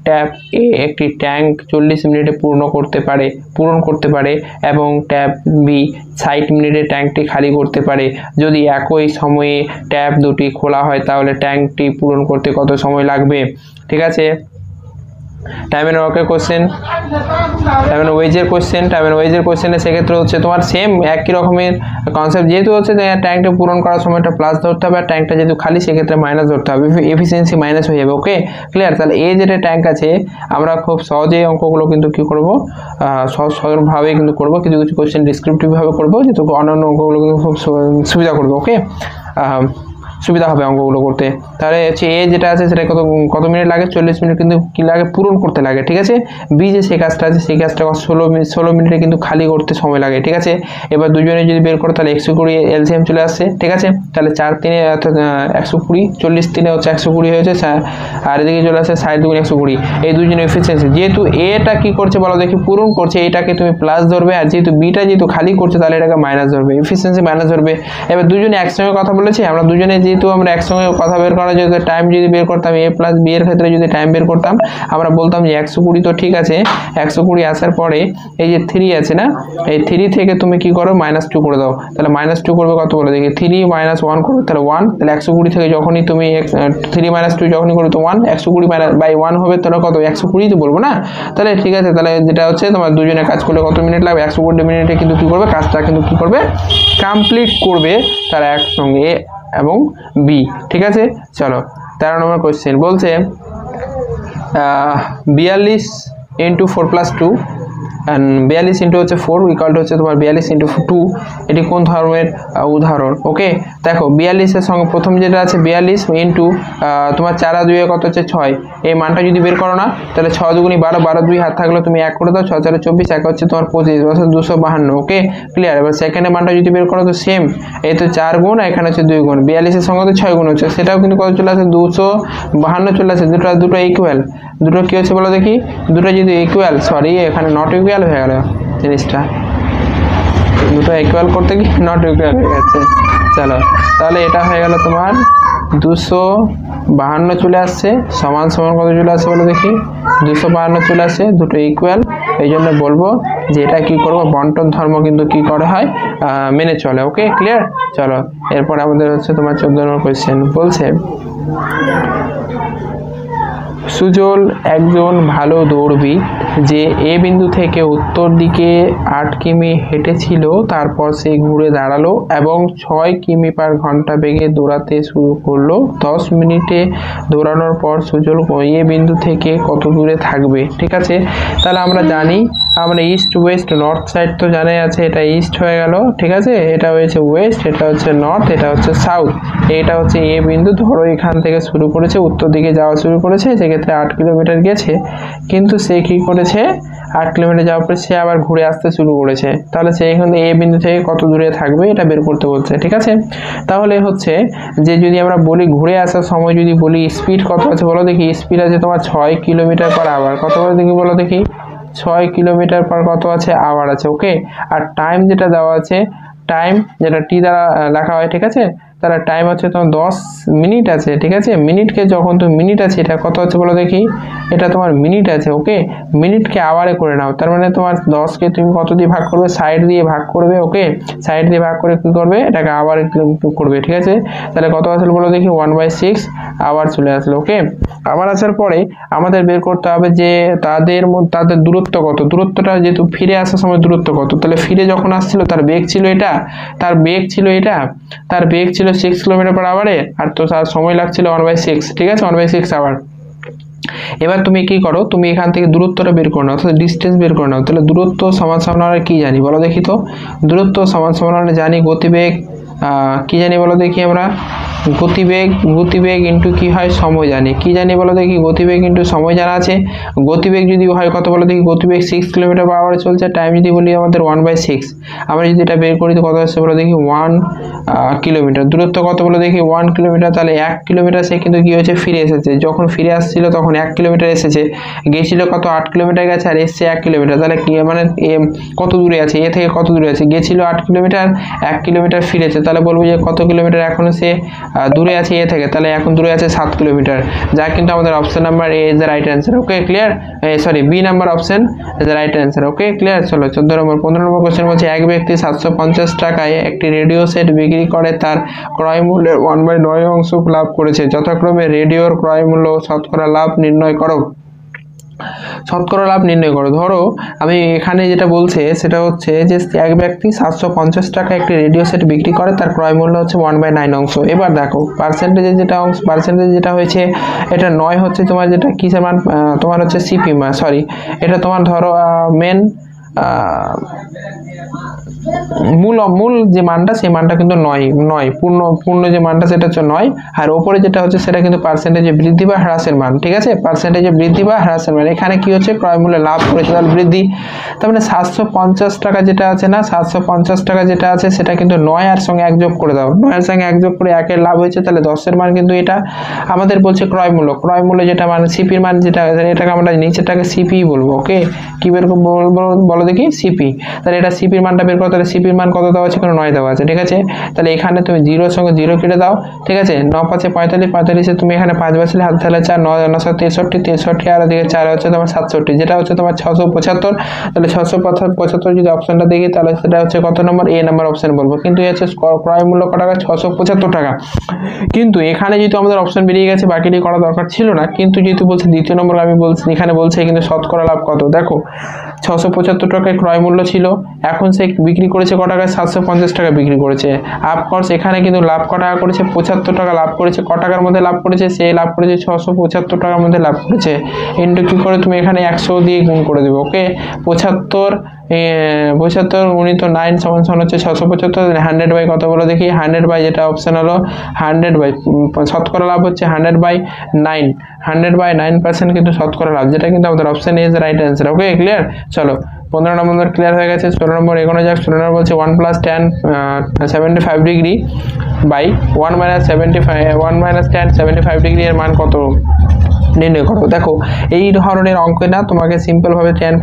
ট্যাপ এ একটি ট্যাঙ্ক 40 মিনিটে পূরণ করতে পারে এবং ট্যাপ বি 60 মিনিটে ট্যাঙ্কটি খালি করতে পারে। যদি একই সময়ে ট্যাপ দুটি খোলা হয় তাহলে ট্যাঙ্কটি পূরণ করতে কত সময় লাগবে? ঠিক আছে, টাইম এন্ড ওয়ার্কের কোশ্চেন, টাইম এন্ড ওয়েজের কোশ্চেন, টাইম এন্ড ওয়েজের কোশ্চেনে সেক্ষেত্রে হচ্ছে তোমার সেম একই রকমের কনসেপ্ট, যেহেতু হচ্ছে ট্যাঙ্কটা পূরণ করার সময়টা প্লাস ধরতে হবে, আর ট্যাঙ্কটা যেহেতু খালি সেক্ষেত্রে মাইনাস ধরতে হবে, এফিসিয়েন্সি মাইনাস হয়ে যাবে। Okay clear? তাহলে এই যেটা ট্যাঙ্ক আছে আমরা খুব সহজেই অঙ্কগুলো কিন্তু কী করবো, সহজভাবেই কিন্তু করবো, কিছু কিছু কোশ্চেন ডিসক্রিপটিভভাবে করবো, যেহেতু অন্যান্য অঙ্কগুলো কিন্তু খুব সুবিধা করবে। ওকে সুবিধা হবে অঙ্কগুলো করতে। তাহলে হচ্ছে এ যেটা আছে সেটা কত মিনিট লাগে, 40 মিনিট কিন্তু কী লাগে, পূরণ করতে লাগে। ঠিক আছে? বি যে সেই কাজটা আছে সেই কাজটা 16 মিনিটে কিন্তু খালি করতে সময় লাগে। ঠিক আছে? এবার দুজনে যদি বের করো তাহলে 120 এলসিএম চলে আসছে। ঠিক আছে? তাহলে 4 3 অর্থাৎ 120, 40 3 হচ্ছে 120 হয়েছে, আর এদিকে চলে আসছে 60 2 120। এই দুজনের এফিসিয়েন্সি, যেহেতু এটা কি করছে বলো দেখি, পূরণ করছে, এইটাকে তুমি প্লাস ধরবে, আর যেহেতু বিটা যেহেতু খালি করছে তাহলে এটাকে মাইনাস ধরবে, এফিসিয়েন্সি মাইনাস ধরবে। এবার দুজনে একসঙ্গে কথা বলেছি, আমরা দুজনে যেহেতু আমরা একসঙ্গে কথা বের করা, যদি টাইম যদি বের করতাম এ প্লাস বি এর ক্ষেত্রে যদি টাইম বের করতাম, আমরা বলতাম যে 120 তো ঠিক আছে, 120 আসার পরে এই যে 3 আছে না, এই 3 থেকে তুমি কি করো -2 করে দাও। তাহলে -2 করবে কত বলে দেখি, 3 - 1 করবে, তাহলে 1। তাহলে 120 থেকে যখনই তুমি 3 - 2 যখনই করবে তো 1, 120/1 হবে, তাহলে কত 120 তো বলবো না। তাহলে ঠিক আছে, তাহলে যেটা হচ্ছে তোমার দুজনে কাজ করলে কত মিনিট লাগবে, 120 মিনিটে কিন্তু কি করবে, কাজটা কিন্তু কি করবে, কমপ্লিট করবে তারা একসঙ্গে এবং বি। ঠিক আছে? চলো 13 নম্বর কোশ্চেন বলছে 42 × 4 + 2 42 ইন্টু হচ্ছে 4 ইকুয়াল টু হচ্ছে তোমার 42 × 2। এটি কোন ধর্মের উদাহরণ? ওকে দেখো 42 এর সঙ্গে প্রথম যেটা আছে 42 ইন্টু তোমার 4 আর 2 কত হচ্ছে 6, এই মানটা যদি বের করো না তাহলে 6 × 2 = 12, 12 2 হাত থাকলে তুমি 1 করে দাও, 6 4 24, 1 হচ্ছে তোমার 25 অর্থাৎ 252। Okay clear? এবার সেকেন্ডের মানটা যদি বের করো তো সেম, এই তো 4 গুণ, এখানে হচ্ছে 2 গুণ, 42 এর সঙ্গে তো 6 গুণ হচ্ছে, সেটাও কিন্তু কত চলে আসে 252 চলে আসে। দুটো ইকুয়াল, দুটো কি হচ্ছে বলো দেখি, দুটো যদি ইকুয়াল, সরি এখানে নট ইকুয়াল হয়ে গেল জিনিসটা, দুটো ইকুয়াল করতে গিয়ে নট ইকুয়াল হয়ে গেছে। চলো তাহলে এটা হয়ে গেল তোমার 252 চলে আসছে, সমান সমান কত চলে আসছে বলো দেখি, 252 চলে আসছে, দুটো ইকুয়াল। এই জন্য বলবো যে এটা কি করবো, বন্টন ধর্ম কিন্তু কি করা হয়, মেনে চলে। ওকে ক্লিয়ার? চলো এরপর আমাদের হচ্ছে তোমার 14 নম্বর কোয়েশ্চেন বলছে সুজল একজন ভালো দৌড়বিদ, যে এ বিন্দু থেকে উত্তর দিকে 8 কিমি হেঁটেছিল, তারপর সে ঘুরে দাঁড়ালো এবং 6 কিমি/ঘন্টা বেগে দৌড়াতে শুরু করলো। 10 মিনিটে দৌড়ানোর পর সুজল এ বিন্দু থেকে কত দূরে থাকবে? ঠিক আছে? তাহলে আমরা জানি, আমরা ইস্ট ওয়েস্ট নর্থ সাইড তো জানাই আছে, এটা ইস্ট হয়ে গেল। ঠিক আছে? এটা হয়েছে ওয়েস্ট, এটা হচ্ছে নর্থ, এটা হচ্ছে সাউথ। এটা হচ্ছে এ বিন্দু, ধরো এখান থেকে শুরু করেছে, উত্তর দিকে যাওয়া শুরু করেছে, সেক্ষেত্রে 8 কিলোমিটার গেছে, কিন্তু সে কি করেছে, 8 কিলোমিটার যাওয়ার পরে সে আবার ঘুরে আসতে শুরু করেছে। তাহলে সে এখানে এ বিন্দু থেকে কত দূরে থাকবে এটা বের করতে বলছে। ঠিক আছে? তাহলে হচ্ছে যে যদি আমরা বলি ঘুরে আসার সময় যদি বলি স্পিড কত আছে বলো দেখি, স্পিড আছে তোমার 6 কিলোমিটার/আওয়ার। কত বলো দেখি, বলো দেখি 6 কিলোমিটার/আওয়ার কত আছে, আওয়ার আছে। ওকে, আর টাইম যেটা দেওয়া আছে, টাইম যেটা টি দ্বারা লেখা হয়, ঠিক আছে, তাহলে টাইম হচ্ছে তোমার 10 মিনিট আছে। ঠিক আছে? মিনিটকে যখন তুমি মিনিট আছে, এটা কত আছে বলো দেখি, এটা তোমার মিনিট আছে। ওকে, মিনিটকে আওয়ারে করে নাও, তার মানে তোমার 10কে তুমি কত দিয়ে ভাগ করবে, 60 দিয়ে ভাগ করবে। ওকে, 60 দিয়ে ভাগ করে কি করবে, এটাকে আওয়ারে করবে। ঠিক আছে? তাহলে কত আসলে বলো দেখি, 1/6 আওয়ার চলে আসলো। ওকে, আবার আসার পরে আমাদের বের করতে হবে যে তাদের দূরত্ব কত, দূরত্বটা যেহেতু ফিরে আসার সময় দূরত্ব কত, তাহলে ফিরে যখন আসছিল তার বেগ ছিল এটা, তার বেগ ছিল এটা, তার বেগ ছিল 6 কিলোমিটার/আওয়ারে, আর তো তার সময় লাগছিল 1/6। ঠিক আছে? 1/6 আওয়ার। এবার তুমি কি করো, তুমি এখান থেকে দূরত্বটা বের করে নাও, অর্থাৎ ডিস্টেন্স বের করে নাও। তাহলে দূরত্ব সমান সমান আমরা কি জানি বলো দেখি, তো দূরত্ব সমান সমান আমরা জানি গতিবেগ, কি জানি বলো দেখি আমরা, গতিবেগ ইন্টু কি হয়, সময় জানি। কি জানি বলো দেখি, গতিবেগ ইন্টু সময় জানা আছে। গতিবেগ যদি হয় কত বলো দেখি, গতিবেগ 6 কিলোমিটার/আওয়ারে চলছে, টাইম যদি বলি আমাদের 1/6, আমরা যদি এটা বের করি তো কত আসছে বলো দেখি, 1 কিলোমিটার। দূরত্ব কত বলো দেখি, 1 কিলোমিটার। তাহলে 1 কিলোমিটার সে কিন্তু কি হয়েছে, ফিরে এসেছে। যখন ফিরে আসছিল তখন 1 কিলোমিটার এসেছে, গেছিল কত 8 কিলোমিটার গেছে, আর এসছে 1 কিলোমিটার। তাহলে কি মানে কত দূরে আছে, এ থেকে কত দূরে আছে, গেছিল 8 কিলোমিটার, 1 কিলোমিটার ফিরেছে, তাহলে বলবো যে কত কিলোমিটার এখন সে দূরে আছে এ থেকে, তাহলে এখন দূরে আছে 7 কিলোমিটার, যা কিন্তু আমাদের option number A is the right answer. Okay clear? Sorry, B number option is the right answer. Okay clear? চলো 14 নম্বর 15 নম্বর কোশ্চেন বলছে এক ব্যক্তি 750 টাকায় একটি রেডিও সেট বিক্রি করে তার ক্রয় মূল্যের 1/9 অংশ লাভ করেছে, যথাক্রমে রেডিওর ক্রয় মূল্য ও শতকরা লাভ নির্ণয় করো। শতকরা লাভ নির্ণয় করো। ধরো আমি এখানে যেটা বলছে সেটা হচ্ছে যে এক ব্যক্তি 750 টাকা একটি রেডিও সেট বিক্রি করে, তার ক্রয় মূল্য হচ্ছে 1/9 অংশ। এবার দেখো পার্সেন্টেজে যেটা হয়েছে এটা 9 হচ্ছে তোমার যেটা কিসের মান, তোমার হচ্ছে সিপি মান, সরি এটা তোমার ধরো মেন মূল যে মানটা সেই মানটা কিন্তু নয় পূর্ণ যে মানটা সেটা হচ্ছে 9, আর ওপরে যেটা হচ্ছে সেটা কিন্তু পার্সেন্টেজে বৃদ্ধি বা হ্রাসের মান। ঠিক আছে, পার্সেন্টেজে বৃদ্ধি বা হ্রাসের মান। এখানে কি হচ্ছে ক্রয় মূল্যে লাভ করেছে তাহলে বৃদ্ধি। তার মানে 750 টাকা যেটা আছে না, 750 টাকা যেটা আছে সেটা কিন্তু 9 এর সঙ্গে 1 যোগ করে দাও, 9 এর সঙ্গে 1 যোগ করে 1 এর লাভ হয়েছে, তাহলে 10 এর মান কিন্তু এটা আমাদের বলছে ক্রয় মূল্য যেটা মানে সিপির মান যেটা, এটাকে আমরা নিচেরটাকে সিপি বলবো। ওকে, কি বের করবো বলো দেখি, সিপি। তাহলে এটা সিপির মানটা বের করো, তাহলে সিপির মান কত দেওয়া আছে, 9 দেওয়া আছে। ঠিক আছে, তাহলে এখানে তুমি 0 সঙ্গে 0 কেটে দাও। ঠিক আছে, 9 5 45, 45 তুমি এখানে 5 বসালে হাত তাহলে 4, 9 9 63, 63 আর এদিকে 4 হচ্ছে তোমার 67, যেটা হচ্ছে তোমার 675। তাহলে 675 যদি অপশনটা দেখি তাহলে সেটা হচ্ছে কত নম্বর, এ নাম্বার অপশন বলবো। কিন্তু এই হচ্ছে ক্রয় মূল্য কত টাকা, 675 টাকা। কিন্তু এখানে যেহেতু আমাদের অপশন বেরিয়ে গেছে বাকিটি করা দরকার ছিল না, কিন্তু যেহেতু বলছে দ্বিতীয় নম্বর আমি বলছি এখানে বলছে কিন্তু শতকরা লাভ কত। দেখো 675 টাকায় ক্রয় মূল্য ছিল, এখন সে বিক্রি করেছে ক টাকায়, 750 টাকা বিক্রি করেছে। অফকোর্স এখানে কিন্তু লাভ ক টাকা করেছে, 75 টাকা লাভ করেছে। ক টাকার মধ্যে লাভ করেছে, সে লাভ করেছে 675 টাকার মধ্যে লাভ করেছে। ইন্টু কি করে তুমি এখানে 100 দিয়ে গুণ করে দেবে। ওকে, 75 গুণিত 9 সমান হচ্ছে 675। 100 বাই কত বলো দেখি, 100 বাই যেটা অপশন হলো 100 বাই শতকরা লাভ হচ্ছে 100/9, 100/9% কিন্তু শতকরা লাভ, যেটা কিন্তু আমাদের option A is right answer. Okay clear, চলো 15 নম্বর ক্লিয়ার হয়ে গেছে। 16 নম্বর এগোনো যাক। 16 নম্বর বলছে 1 + tan 75 degree by 1 - tan 75 degree এর মান কত নির্ণয় করো। দেখো এই ধরনের অঙ্কে না তোমাকে সিম্পল ভাবে tan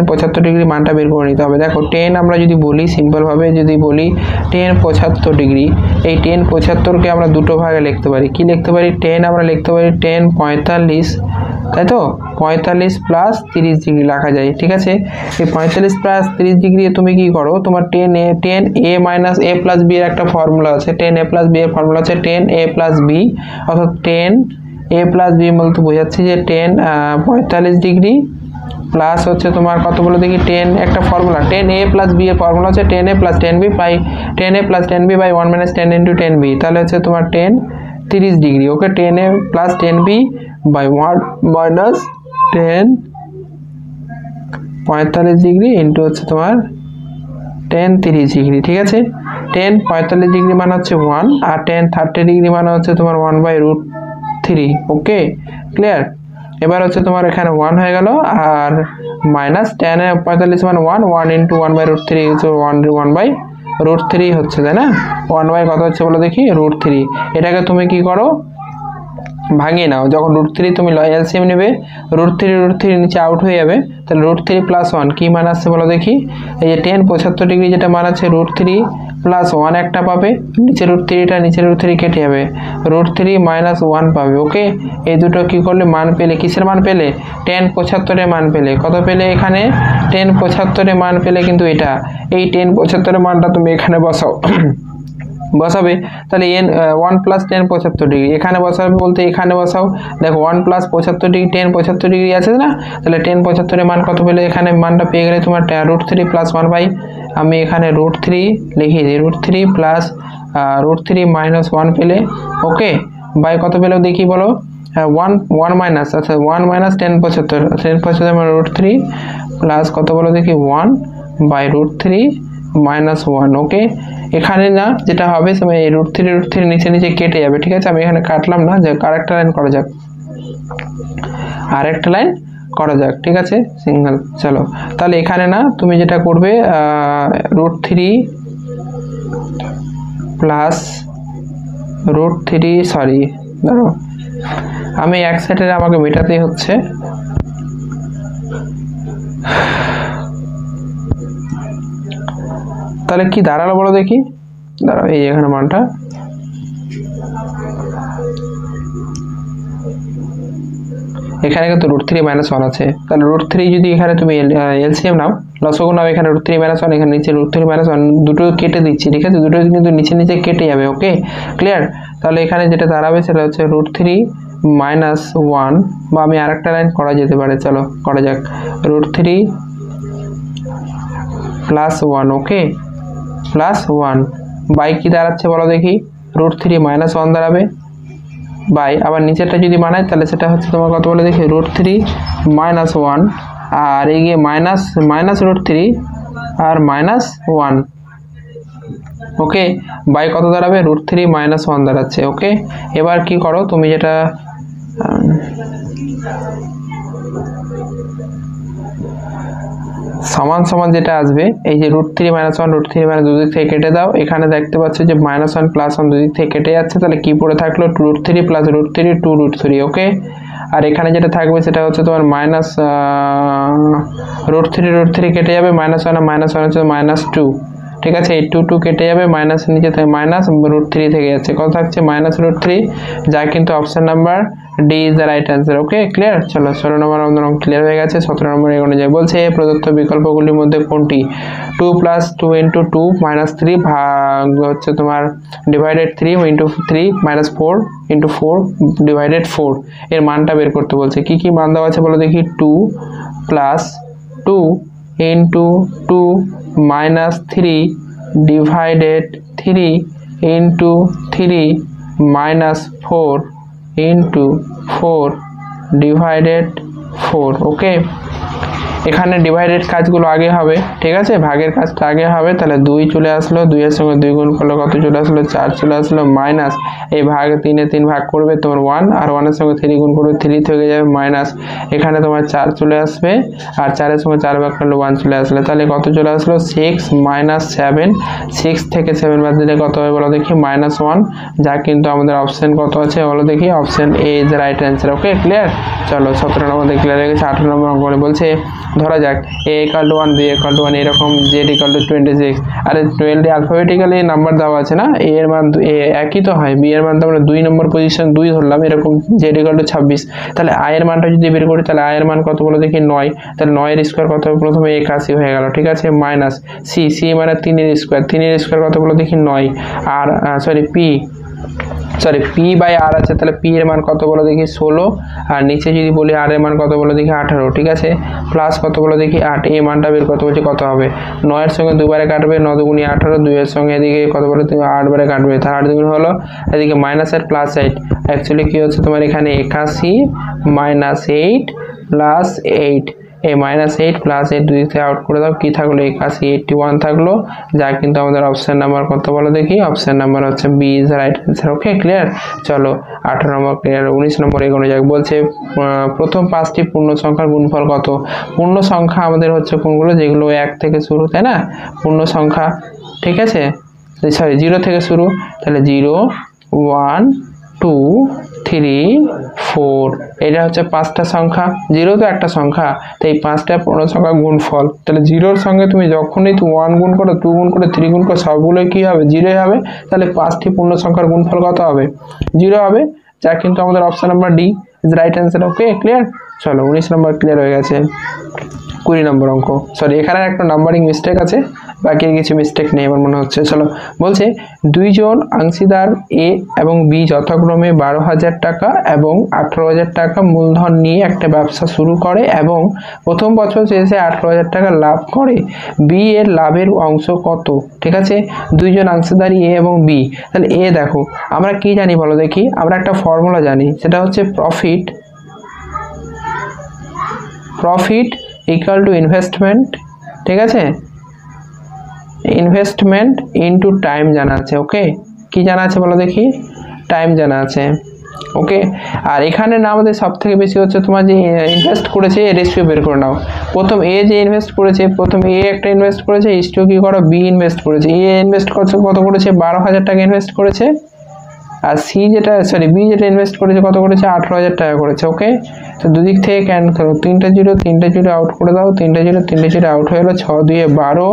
75 ডিগ্রি মানটা বের করে নিতে হবে। দেখো tan আমরা যদি বলি সিম্পল ভাবে যদি বলি tan 75 ডিগ্রি, এই tan 75 কে আমরা দুটো ভাগে লিখতে পারি। কি লিখতে পারি, tan আমরা লিখতে পারি tan 45, তাই তো 45 + 30 ডিগ্রি লেখা যায়। ঠিক আছে, এই 45 + 30 ডিগ্রি তুমি কি করো, তোমার tan a + b এর একটা ফর্মুলা আছে, tan a + b এর ফর্মুলা আছে tan a + b, অর্থাৎ tan a + b বলতে বোঝাচ্ছে যে tan 45 ডিগ্রি প্লাস হচ্ছে তোমার কত বলে দেখি, tan একটা ফর্মুলা tan a + b এর ফর্মুলা আছে tan a + tan b by tan a + tan b by 1 - tan * tan b, তাহলে হচ্ছে তোমার tan 30 degree. Okay, tan a + tan b by 1 - tan 45 degree into হচ্ছে তোমার tan 30 ডিগ্রি। ঠিক আছে, tan 45 degree মানে হচ্ছে 1 আর tan 30 ডিগ্রি মানে হচ্ছে তোমার 1/√3। ওকে ক্লিয়ার, এবার হচ্ছে তোমার এখানে 1 হয়ে গেল আর মাইনাস tan 45 মানে 1 ইন্টু 1/√3 1/√3 হচ্ছে, তাই না? 1 বাই কত হচ্ছে বলো দেখি, √3। এটাকে তুমি কি করো, ভাঙিয়ে নাও। যখন √3 তুমি এলসিএম নেবে, √3 নিচে আউট হয়ে যাবে, তাহলে √3 + 1 কি মান আসছে বলো দেখি। এই যে tan 75 ডিগ্রি যেটা মান আছে √3 + 1 একটা পাবে, নিচে √3 কেটে যাবে, √3 - 1 পাবে। ওকে, এই দুটো কি করলে মান পেলে, কিসের মান পেলে, tan 75 এর মান পেলে। কত পেলে এখানে, tan 75 এর মান পেলে, কিন্তু এটা এই tan 75 এর মানটা তুমি এখানে বসাও বসাবে, তাহলে 1 + tan 75 ডিগ্রি এখানে বসাবে বলতে এখানে বসাও। দেখো 1 + 75 ডিগ্রি tan 75 ডিগ্রি আছে না, তাহলে tan 75 এর মান কত পেলে, এখানে মানটা পেয়ে গেলে তোমার √3 + 1 বাই, আমি এখানে √3 লিখে দিই, √3 + √3 - 1 পেলে। ওকে, বাই কত পেলেও দেখি বলো, 1 মাইনাস, আচ্ছা 1 - tan 75 মানে √3 প্লাস কত বলো দেখি 1/√3 - 1। ওকে, এখানে না যেটা হবে এই √3 নিচে কেটে যাবে। ঠিক আছে, আমি এখানে কাটলাম না, যে আরেকটা লাইন করা যাক, ঠিক আছে সিঙ্গেল। চলো তাহলে এখানে না তুমি যেটা করবে √3 প্লাস √3, সরি ধরো আমি এক সাইডে আমাকে মেটাতেই হচ্ছে, তাহলে কি দাঁড়ালো বলো দেখি, দাঁড়াও এই এখানে মানটা, এখানে কিন্তু √3 - 1 আছে, তাহলে √3 যদি এখানে তুমি এলসিএম নাও, লসগু নাও, এখানে √3 - 1, এখানে নিচে √3 - 1 দুটো কেটে দিচ্ছি। ঠিক আছে, দুটো কিন্তু নিচে কেটে যাবে। ওকে ক্লিয়ার, তাহলে এখানে যেটা দাঁড়াবে সেটা হচ্ছে √3 -1 বা আমি আরেকটা লাইন করা যেতে পারে, চলো করা যাক, √3 +1, ওকে +1 বাই কি দাঁড়াচ্ছে বলো দেখি, √3 -1 দাঁড়াবে বাই, আবার নিচেরটা যদি বানাই তাহলে সেটা হচ্ছে তোমার কত বলে দেখি, √3 -1 আর এই গিয়ে √3 আর -1, ওকে বাই কত দাঁড়াবে, √3 -1 দাঁড়াচ্ছে। ওকে এবার কি করো তুমি, যেটা সমান সমান যেটা আসবে, এই যে √3 -1 √3 দুদিক থেকে কেটে দাও, এখানে দেখতে পাচ্ছ যে -1 +1 দুদিক থেকে কেটে যাচ্ছে, তাহলে কি পড়ে থাকলো, √3 + √3 2√3, ওকে আর এখানে যেটা থাকবে সেটা হচ্ছে তোমার √3 কেটে যাবে, -1 আর -1 হচ্ছে -2, ঠিক আছে, এই 2 কেটে যাবে, মাইনাস নিচে থেকে -√3 থেকে যাচ্ছে, কত থাকছে -√3, যা কিন্তু option number D is the right answer. Okay clear, চলো 16 নম্বর আমাদের ক্লিয়ার হয়ে গেছে। 17 নম্বর এগোনো যায়, বলছে প্রদত্ত বিকল্পগুলির মধ্যে কোনটি 2 + 2 × 2 - 3 ভাগ হচ্ছে তোমার ডিভাইডেড 3 × 3 - 4 × 4 ডিভাইডেড 4 এর মানটা বের করতে বলছে। কি কি মান দেওয়া আছে বলো দেখি, 2 + 2 × 2 - 3 divided 3 × 3 - 4 × 4 divided 4, ওকে এখানে ডিভাইডেড কাজগুলো আগে হবে, ঠিক আছে, ভাগের কাজটা আগে হবে, তাহলে 2 চলে আসলো, 2 এর সঙ্গে 2 গুণ করলে কত চলে আসলো, 4 চলে আসলো, মাইনাস এই ভাগ 3 এ 3 ভাগ করবে তোমার 1 আর 1 এর সঙ্গে 3 গুণ করবে 3 থেকে যাবে মাইনাস, এখানে তোমার 4 চলে আসবে আর 4 এর সঙ্গে 4 ভাগ করলে 1 চলে আসলো, তাহলে কত চলে আসলো 6 - 7, 6 থেকে 7 বাদ দিলে কত হবে বলো দেখি, -1, যা কিন্তু আমাদের অপশন কত আছে বলো দেখি, option A is the right answer. Okay clear, চলো 17 নম্বর ক্লিয়ার হয়ে গেছে। 18 নম্বর অঙ্ক বলছে ধরা যাক a = 1 b = 1 এরকম z = 26, আরে 12 অ্যালফাবেটিক্যালি নাম্বার দেওয়া আছে না, a এর মান একই তো হয়, b এর মান তো আমরা 2 নম্বর পজিশন 2 ধরলাম, এরকম z = 26, তাহলে i এর মানটা যদি বের করি তাহলে i এর মান কত বলো দেখি 9, তাহলে 9 এর স্কয়ার কত হবে, প্রথমে 81 হয়ে গেল, ঠিক আছে, মাইনাস c মানে 3 এর স্কয়ার, 3 এর স্কয়ার কত বলো দেখি 9, আর p বাই r আছে, তাহলে p এর মান কত বলো দেখি 16, আর নিচে যদি বলি r এর মান কত বলো দেখি 18, ঠিক আছে, প্লাস কত বলো দেখি 8, এই মানটা বের করতে বলছি কত হবে, 9 এর সঙ্গে 2 বারে কাটবে, 9 × 2 = 18, 2 এর সঙ্গে এদিকে কত বলো তুমি 8 বারে কাটবে, তার 8 2 হলো, এদিকে মাইনাস 8 প্লাস 8, অ্যাকচুয়ালি কি হচ্ছে তোমার এখানে 81 - 8 প্লাস 8, এই -8 + 8 দুই থেকে আউট করে দাও, কি থাকলো 81 81 থাকলো, যা কিন্তু আমাদের অপশন নাম্বার কত বলো দেখি, অপশন নাম্বার হচ্ছে B is the right answer. Okay clear, চলো 18 নম্বর ক্লিয়ার। 19 নম্বর এগোনো যাক, বলছে প্রথম 5টি পূর্ণ সংখ্যার গুণফল কত। পূর্ণ সংখ্যা আমাদের হচ্ছে কোনগুলো, যেগুলো 1 থেকে শুরু, তাই না, পূর্ণ সংখ্যা, ঠিক আছে, সরি 0 থেকে শুরু, তাহলে 0 1 2 3 4, এটা হচ্ছে 5টা সংখ্যা, 0 তো একটা সংখ্যা, তো এই 5টা পূর্ণ সংখ্যা গুণফল, তাহলে 0-র সঙ্গে তুমি যখনই 1 গুণ করো, 2 গুণ করো, 3 গুণ করো, সবগুলোই কি হবে 0 হবে, তাহলে 5টি পূর্ণ সংখ্যার গুণফল কত হবে 0 হবে, যা কিন্তু আমাদের option number D is right answer. Okay clear, চলো 19 নম্বর ক্লিয়ার হয়ে গেছে। 20 নম্বর অঙ্ক, সরি এখানে একটা নাম্বারিং মিস্টেক আছে, বাকি কিছু মিস্টেক নেই আমার মনে হচ্ছে। চলো বলছে দুইজন অংশীদার এ এবং বি যথাক্রমে 12,000 টাকা এবং 18,000 টাকা মূলধন নিয়ে একটা ব্যবসা শুরু করে এবং প্রথম বছর শেষে 18,000 টাকা লাভ করে, বি এর লাভের অংশ কত। ঠিক আছে, দুইজন অংশীদার এ এবং বি, তাহলে এ দেখো আমরা কি জানি বলো দেখি, আমরা একটা ফর্মুলা জানি, সেটা হচ্ছে প্রফিট ইকুয়াল টু ইনভেস্টমেন্ট। ঠিক আছে, ইনভেস্টমেন্ট ইনটু টাইম জানা আছে। ওকে, কি জানা আছে বলো দেখি, টাইম জানা আছে। ওকে, আর এখানে না আমাদের সব থেকে বেশি হচ্ছে তোমার যে ইনভেস্ট করেছে এর রেশিও বের করে নাও। প্রথম এ যে ইনভেস্ট করেছে, প্রথম এ একটা ইনভেস্ট করেছে, রেশিও কি করো বি ইনভেস্ট করেছে। এ ইনভেস্ট করছে কত করেছে 12,000 টাকা ইনভেস্ট করেছে, আর বি যেটা ইনভেস্ট করেছে কত করেছে 18,000 টাকা করেছে। ওকে, তো দুদিক থেকে ক্যান্সেল করো, তিনটা জিরো আউট করে দাও, তিনটা জিরো আউট হয়ে গেলো, 6 2 12,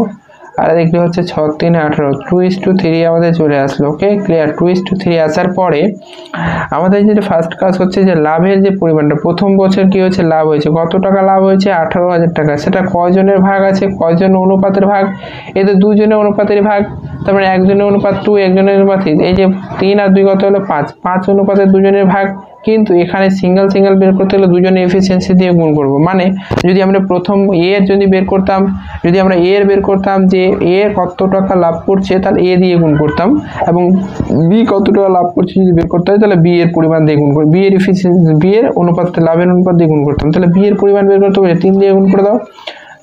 আর দেখতে হচ্ছে 6 3 18, 2:3 আমাদের চলে আসলো। ওকে ক্লিয়ার, 2:3 আসার পরে আমাদের যেটা ফার্স্ট কাজ হচ্ছে যে লাভের যে পরিমাণটা, প্রথম বছর কি হয়েছে লাভ হয়েছে, কত টাকা লাভ হয়েছে 18,000 টাকা, সেটা কয়জনের ভাগ আছে, কয়জন অনুপাতের ভাগ, এদের দুজনের অনুপাতের ভাগ, তারপরে একজনের অনুপাত 2, একজনের অনুপাত 3, এই যে 3 আর 2 কত হলো 5, 5 অনুপাতের দুজনের ভাগ, কিন্তু এখানে সিঙ্গেল সিঙ্গেল বের করতে হলে দুজনের এফিসিয়েন্সি দিয়ে গুণ করব। মানে যদি আমরা প্রথম এ এর যদি বের করতাম, যদি আমরা এ এর বের করতাম যে এ কত টাকা লাভ করছে, তাহলে এ দিয়ে গুণ করতাম, এবং বি কত টাকা লাভ করছে যদি বের করতে হয় তাহলে বি এর পরিমাণ দিয়ে গুণ করব। বি এর এফিসিয়েন্সি, বি এর অনুপাতটা লাভের অনুপাত দিয়ে গুণ করতাম। তাহলে বি এর পরিমাণ বের করতে হবে 3 দিয়ে গুণ করে দাও।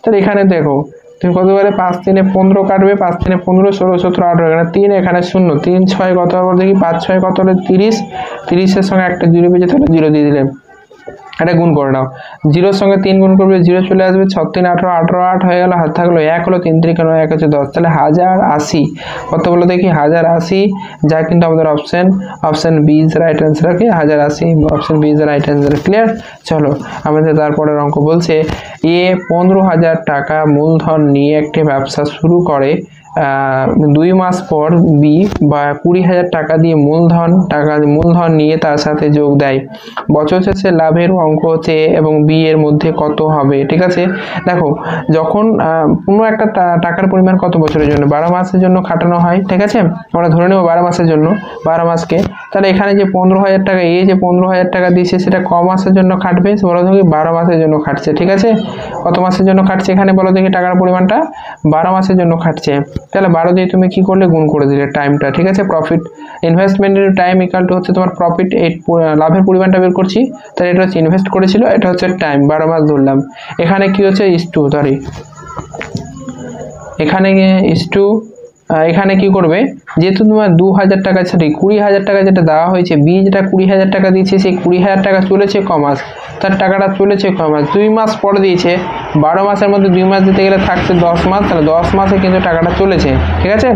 তাহলে এখানে দেখো তুমি কত পারে 5 3 15 কাটবে, 5 3 15 16 17 18, এখানে 3, এখানে 0, 3 6 কত হবে দেখি, 5 6 কত হলে 30, 30 এর সঙ্গে একটা 0 বেজে তাহলে 0 দিয়ে দিলে, এটা গুণ করে নাও। 0 সঙ্গে 3 গুণ করবে, 0 চলে আসবে, 6 3 18, 18 8 হয়ে গেল, হাত থাকলো 1 হলো, 3 3 9 1 হচ্ছে 10, তাহলে 1080 কত বলো দেখি, 1080, যা কিন্তু আমাদের option B is right answer. কি 1080, option B is right answer. Clear? চলো আমাদের তারপরের অঙ্ক বলছে এ 15,000 টাকা মূলধন নিয়ে একটি ব্যবসা শুরু করে, 2 মাস পর বি বা 20,000 টাকা দিয়ে মূলধন নিয়ে তার সাথে যোগ দেয়। বছর শেষে লাভের অঙ্ক হচ্ছে এবং বি এর মধ্যে কত হবে। ঠিক আছে, দেখো যখন কোনো একটা টাকার পরিমাণ কত বছরের জন্য, 12 মাসের জন্য খাটানো হয়। ঠিক আছে, আমরা ধরে নেব 12 মাসের জন্য, 12 মাসকে। তাহলে এখানে যে 15,000 টাকা, এই যে 15,000 টাকা দিয়েছে সেটা ক মাসের জন্য খাটবে, বলো দেখি 12 মাসের জন্য খাটছে। ঠিক আছে, কত মাসের জন্য খাটছে এখানে বলো দেখি, টাকার পরিমাণটা 12 মাসের জন্য খাটছে। তাহলে 12 দিয়ে তুমি কি করলে, গুণ করে দিলে টাইমটা। ঠিক আছে, profit investment into time equal to হচ্ছে তোমার প্রফিট, এই লাভের পরিমাণটা বের করছি। তাহলে এটা হচ্ছে ইনভেস্ট করেছিল, এটা হচ্ছে টাইম, 12 মাস ধরলাম। এখানে কি হচ্ছে ইস্টু, সরি এখানে ইস্টু, এখানে কি করবে, যেহেতু তোমার 2,000 টাকা, সরি 20,000 টাকা যেটা দেওয়া হয়েছে, বি যেটা 20,000 টাকা দিয়েছে, সেই 20,000 টাকা চলেছে ক মাস, তার টাকাটা চলেছে ক মাস, 2 মাস পরে দিয়েছে। 12 মাসের মধ্যে 2 মাস দিতে গেলে থাকছে 10 মাস, তাহলে 10 মাসে কিন্তু টাকাটা চলেছে। ঠিক আছে,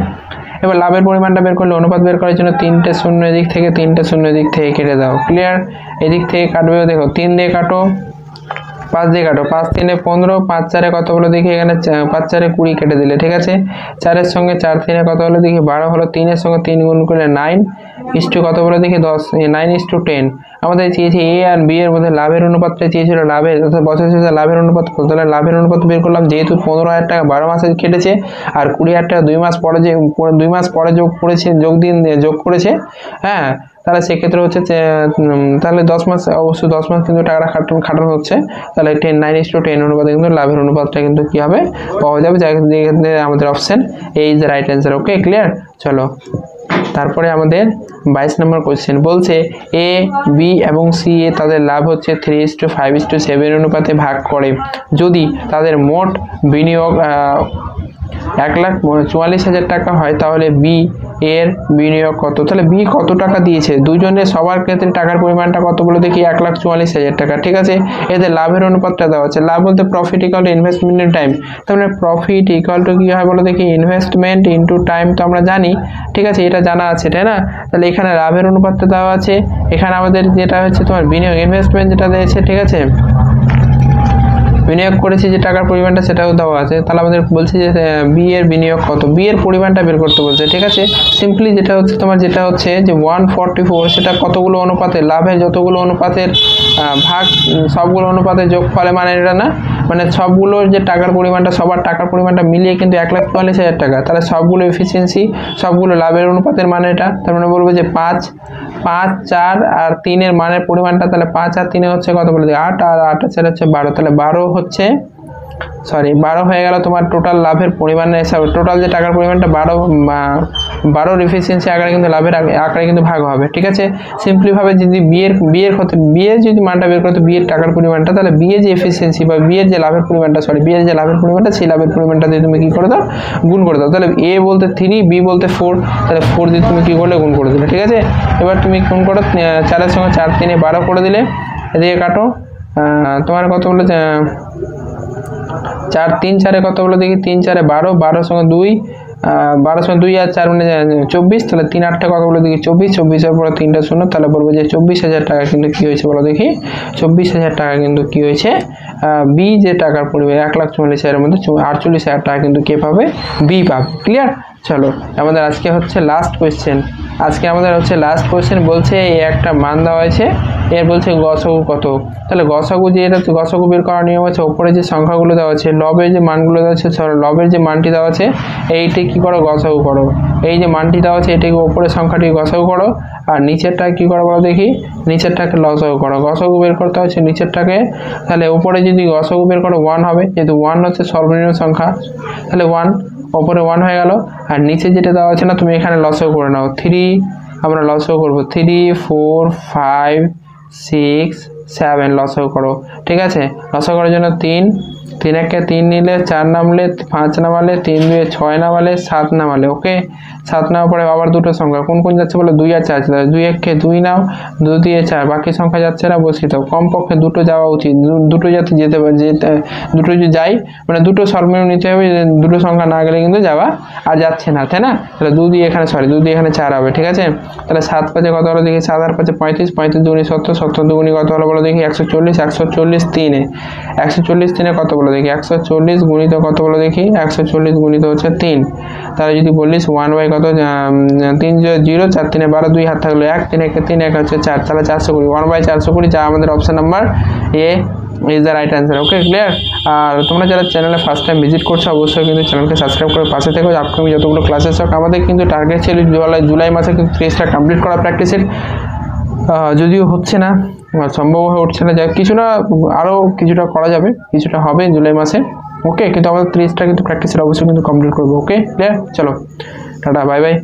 এবার লাভের পরিমাণটা বের করলে অনুপাত বের করার জন্য 3টে 0 এদিক থেকে, 3টে 0 এদিক থেকে কেটে দাও। ক্লিয়ার? এদিক থেকে কাটবে, দেখো 3 দিয়ে কাটো, 5 দিয়ে কাটো, 5 3 15, 5 4 কত হলো দেখি, এখানে 5 4 20 কেটে দিলে। ঠিক আছে, 4 এর সঙ্গে 4 3 কত হলো দেখি, 12 হলো, 3 এর সঙ্গে 3 গুণ করলে 9 ইস্টু কত বলে দেখি 10, 9:10। আমাদের চেয়েছে এ আর বি এর মধ্যে লাভের অনুপাতটা চেয়েছিল, লাভের অর্থাৎ বছর শেষে লাভের অনুপাত কত, তাহলে লাভের অনুপাত বের করলাম। যেহেতু 15,000 টাকা 12 মাসে কেটেছে আর 20,000 টাকা 2 মাস পরে, যে 2 মাস পরে যোগ করেছে, হ্যাঁ, তাহলে সেক্ষেত্রে হচ্ছে তাহলে 10 মাস, অবশ্যই 10 মাস কিন্তু টাকাটা খাটানো হচ্ছে। তাহলে 9:10 অনুপাতে কিন্তু লাভের অনুপাতটা কিন্তু কি হবে, পাওয়া যাবে, যার ক্ষেত্রে আমাদের option A is the right answer. Okay, clear? চলো তারপরে আমাদের 22 নম্বর কোয়েশ্চেন বলছে এ বি এবং সি এ তাদের লাভ হচ্ছে 3:5:7 অনুপাতে ভাগ করে। যদি তাদের মোট বিনিয়োগ 1,44,000 টাকা হয়, তাহলে বি এর বিনিয়োগ কত। তাহলে বি কত টাকা দিয়েছে, দুজনের সবার ক্ষেত্রে টাকার পরিমাণটা কত বলে দেখি, 1,44,000 টাকা। ঠিক আছে, এদের লাভের অনুপাতটা দেওয়া আছে। লাভ বলতে profit equal to investment in time, তাহলে প্রফিট ইকুয়াল টু কি হয় বলে দেখি, ইনভেস্টমেন্ট ইনটু টাইম, তো আমরা জানি। ঠিক আছে, এটা জানা আছে, তাই না? তাহলে এখানে লাভের অনুপাতটা দেওয়া আছে, এখানে আমাদের যেটা হচ্ছে তোমার বিনিয়োগ, ইনভেস্টমেন্ট যেটা দিয়েছে, ঠিক আছে, বিনিয়োগ করেছি যে টাকার পরিমাণটা সেটাও দেওয়া আছে। তাহলে আমাদের বলছে যে বি এর বিনিয়োগ কত, বি এর পরিমাণটা বের করতে বলছে। ঠিক আছে, সিম্পলি যেটা হচ্ছে তোমার যেটা হচ্ছে যে 144, সেটা কতগুলো অনুপাতে, লাভের যতগুলো অনুপাতের ভাগ, সবগুলো অনুপাতের যোগফলে, মানে এটা না, মানে সবগুলোর যে টাকার পরিমাণটা, সবার টাকার পরিমাণটা মিলিয়ে কিন্তু 1,44,000 টাকা। তাহলে সবগুলো এফিসিয়েন্সি, সবগুলো লাভের অনুপাতের মানে এটা, তার মানে বলবো যে 5 4 আর 3 এর মানের পরিমাণটা, তাহলে 5 আর 3 হচ্ছে কত বলে 8, আর 8 আর 4 হচ্ছে 12, তাহলে 12 হচ্ছে, সরি 12 হয়ে গেল তোমার টোটাল লাভের পরিমাণের হিসাবে। টোটাল যে টাকার পরিমাণটা 12 এফিসিয়েন্সি আকারে কিন্তু লাভের আকারে কিন্তু ভাগ হবে। ঠিক আছে, সিম্পলিভাবে যদি বিয়ের যদি মানটা বের করতে, বিয়ের টাকার পরিমাণটা, তাহলে বিয়ের যে এফিসিয়েন্সি বা বিয়ের যে লাভের পরিমাণটা, সরি বিয়ের যে লাভের পরিমাণটা, সেই লাভের পরিমাণটা দিয়ে তুমি কি করে দাও, গুণ করে দাও। তাহলে এ বলতে 3, বি বলতে 4, তাহলে 4 দিয়ে তুমি কি করলে, গুণ করে দিলে। ঠিক আছে, এবার তুমি গুণ করো, 4 এর সঙ্গে 4 3 12 করে দিলে, এদিকে কাটো, তোমার কত বলে 4 3 4 কত বলে দেখি, 3 4 12, 12 সঙ্গে 2, 12 সঙ্গে 2 আর 4 মানে 24, তাহলে 3 8 কত বলে দেখি 24, 24 এর পরে 3টা শূন্য, তাহলে বলবো যে 24,000 টাকা কিন্তু কি হয়েছে বলো দেখি, 24,000 টাকা কিন্তু কি হয়েছে, বি যে টাকার পরিমাণ 1,44,000 এর মধ্যে 48,000 টাকা কিন্তু কে পাবে, বি পাবে। ক্লিয়ার? চলো আমাদের আজকে হচ্ছে লাস্ট কোয়েশ্চেন। আজকে আমাদের হচ্ছে লাস্ট কোশ্চেন। বলছে এই একটা মান দেওয়া হয়েছে, এর বলছে গসাগু কত। তাহলে গসাগু যে এটা গসাগু বের করার নিয়ম আছে, ওপরে যে সংখ্যাগুলো দেওয়া আছে, লবের যে মানগুলো দেওয়া আছে, লবের যে মানটি দেওয়া আছে এইটি কী করো, গসাগু করো। এই যে মানটি দেওয়া আছে এটাকে ওপরের সংখ্যাটি গসাগু করো, আর নিচেরটা কী করো বলো দেখি, নিচেরটাকে লসাগু করো। গসাগু বের করতে হচ্ছে নিচেরটাকে, তাহলে উপরে যদি গসাগু বের করো 1 হবে, যেহেতু 1 হচ্ছে সর্বনিম্ন সংখ্যা, তাহলে 1 ওপরে 1 হয়ে গেল। আর নিচে যেটা দেওয়া আছে না, তুমি এখানে লসাগু করে নাও। 3 আমরা লসাগু করবো, 3 4 5 6 7 লসাগু করো। ঠিক আছে, লসাগু করার জন্য 3 3 একে 3 নিলে, 4 নামলে, 5 নামালে, 3 2 6 নামালে, 7 নামালে। ওকে, 7 নেওয়ার পরে আবার দুটো সংখ্যা কোন কোন যাচ্ছে বলে, 2 আর 4 যাচ্ছে। 2 একে 2 নাও, 2 দিয়ে 4, বাকি সংখ্যা যাচ্ছে না, বসিয়ে দাও। কমপক্ষে দুটো যাওয়া উচিত, দুটো যাতে যেতে দুটো যদি যাই মানে দুটো সর্বনিম্ন নিতে হবে, দুটো সংখ্যা না গেলে কিন্তু যাওয়া আর যাচ্ছে না, তাই না? তাহলে 2 দিয়ে এখানে 4 হবে। ঠিক আছে, তাহলে 7 5 কত হলো দেখি, 7 আর 5 35, 35 দুগুণি 70, 70 দুগুণি কত হলো বলো দেখি, 140, 140 3-এ, 140 3-এ কত বলো দেখি, 140 গুণিত কত বলো দেখি, 140 গুণিত হচ্ছে 3। তাহলে যদি বলিস 1 বাই কত, 3 0 4 3 12, 2 হাত থাকলো 1, 3 1 3 1 হচ্ছে 4, তাহলে 420, 1 বাই 420, যা আমাদের option number A is the right answer. Okay, clear? আর তোমরা যারা চ্যানেলে ফার্স্ট টাইম ভিজিট করছো অবশ্যই কিন্তু চ্যানেলকে সাবস্ক্রাইব করে পাশে থেকো। আপকামিং যতগুলো ক্লাসেস হোক, আমাদের কিন্তু টার্গেট ছিল জুলাই মাসে কিন্তু 30টা কমপ্লিট করা প্র্যাকটিসের, যদিও হচ্ছে না, সম্ভব হয়ে উঠছে না, যাই কিছুটা আরও কিছুটা করা যাবে, কিছুটা হবে জুলাই মাসে। ওকে, কিন্তু আমাদের 30টা কিন্তু প্র্যাকটিসের অবশ্যই কিন্তু কমপ্লিট করবো। ওকে, ক্লিয়ার? চলো টাটা, বাই বাই।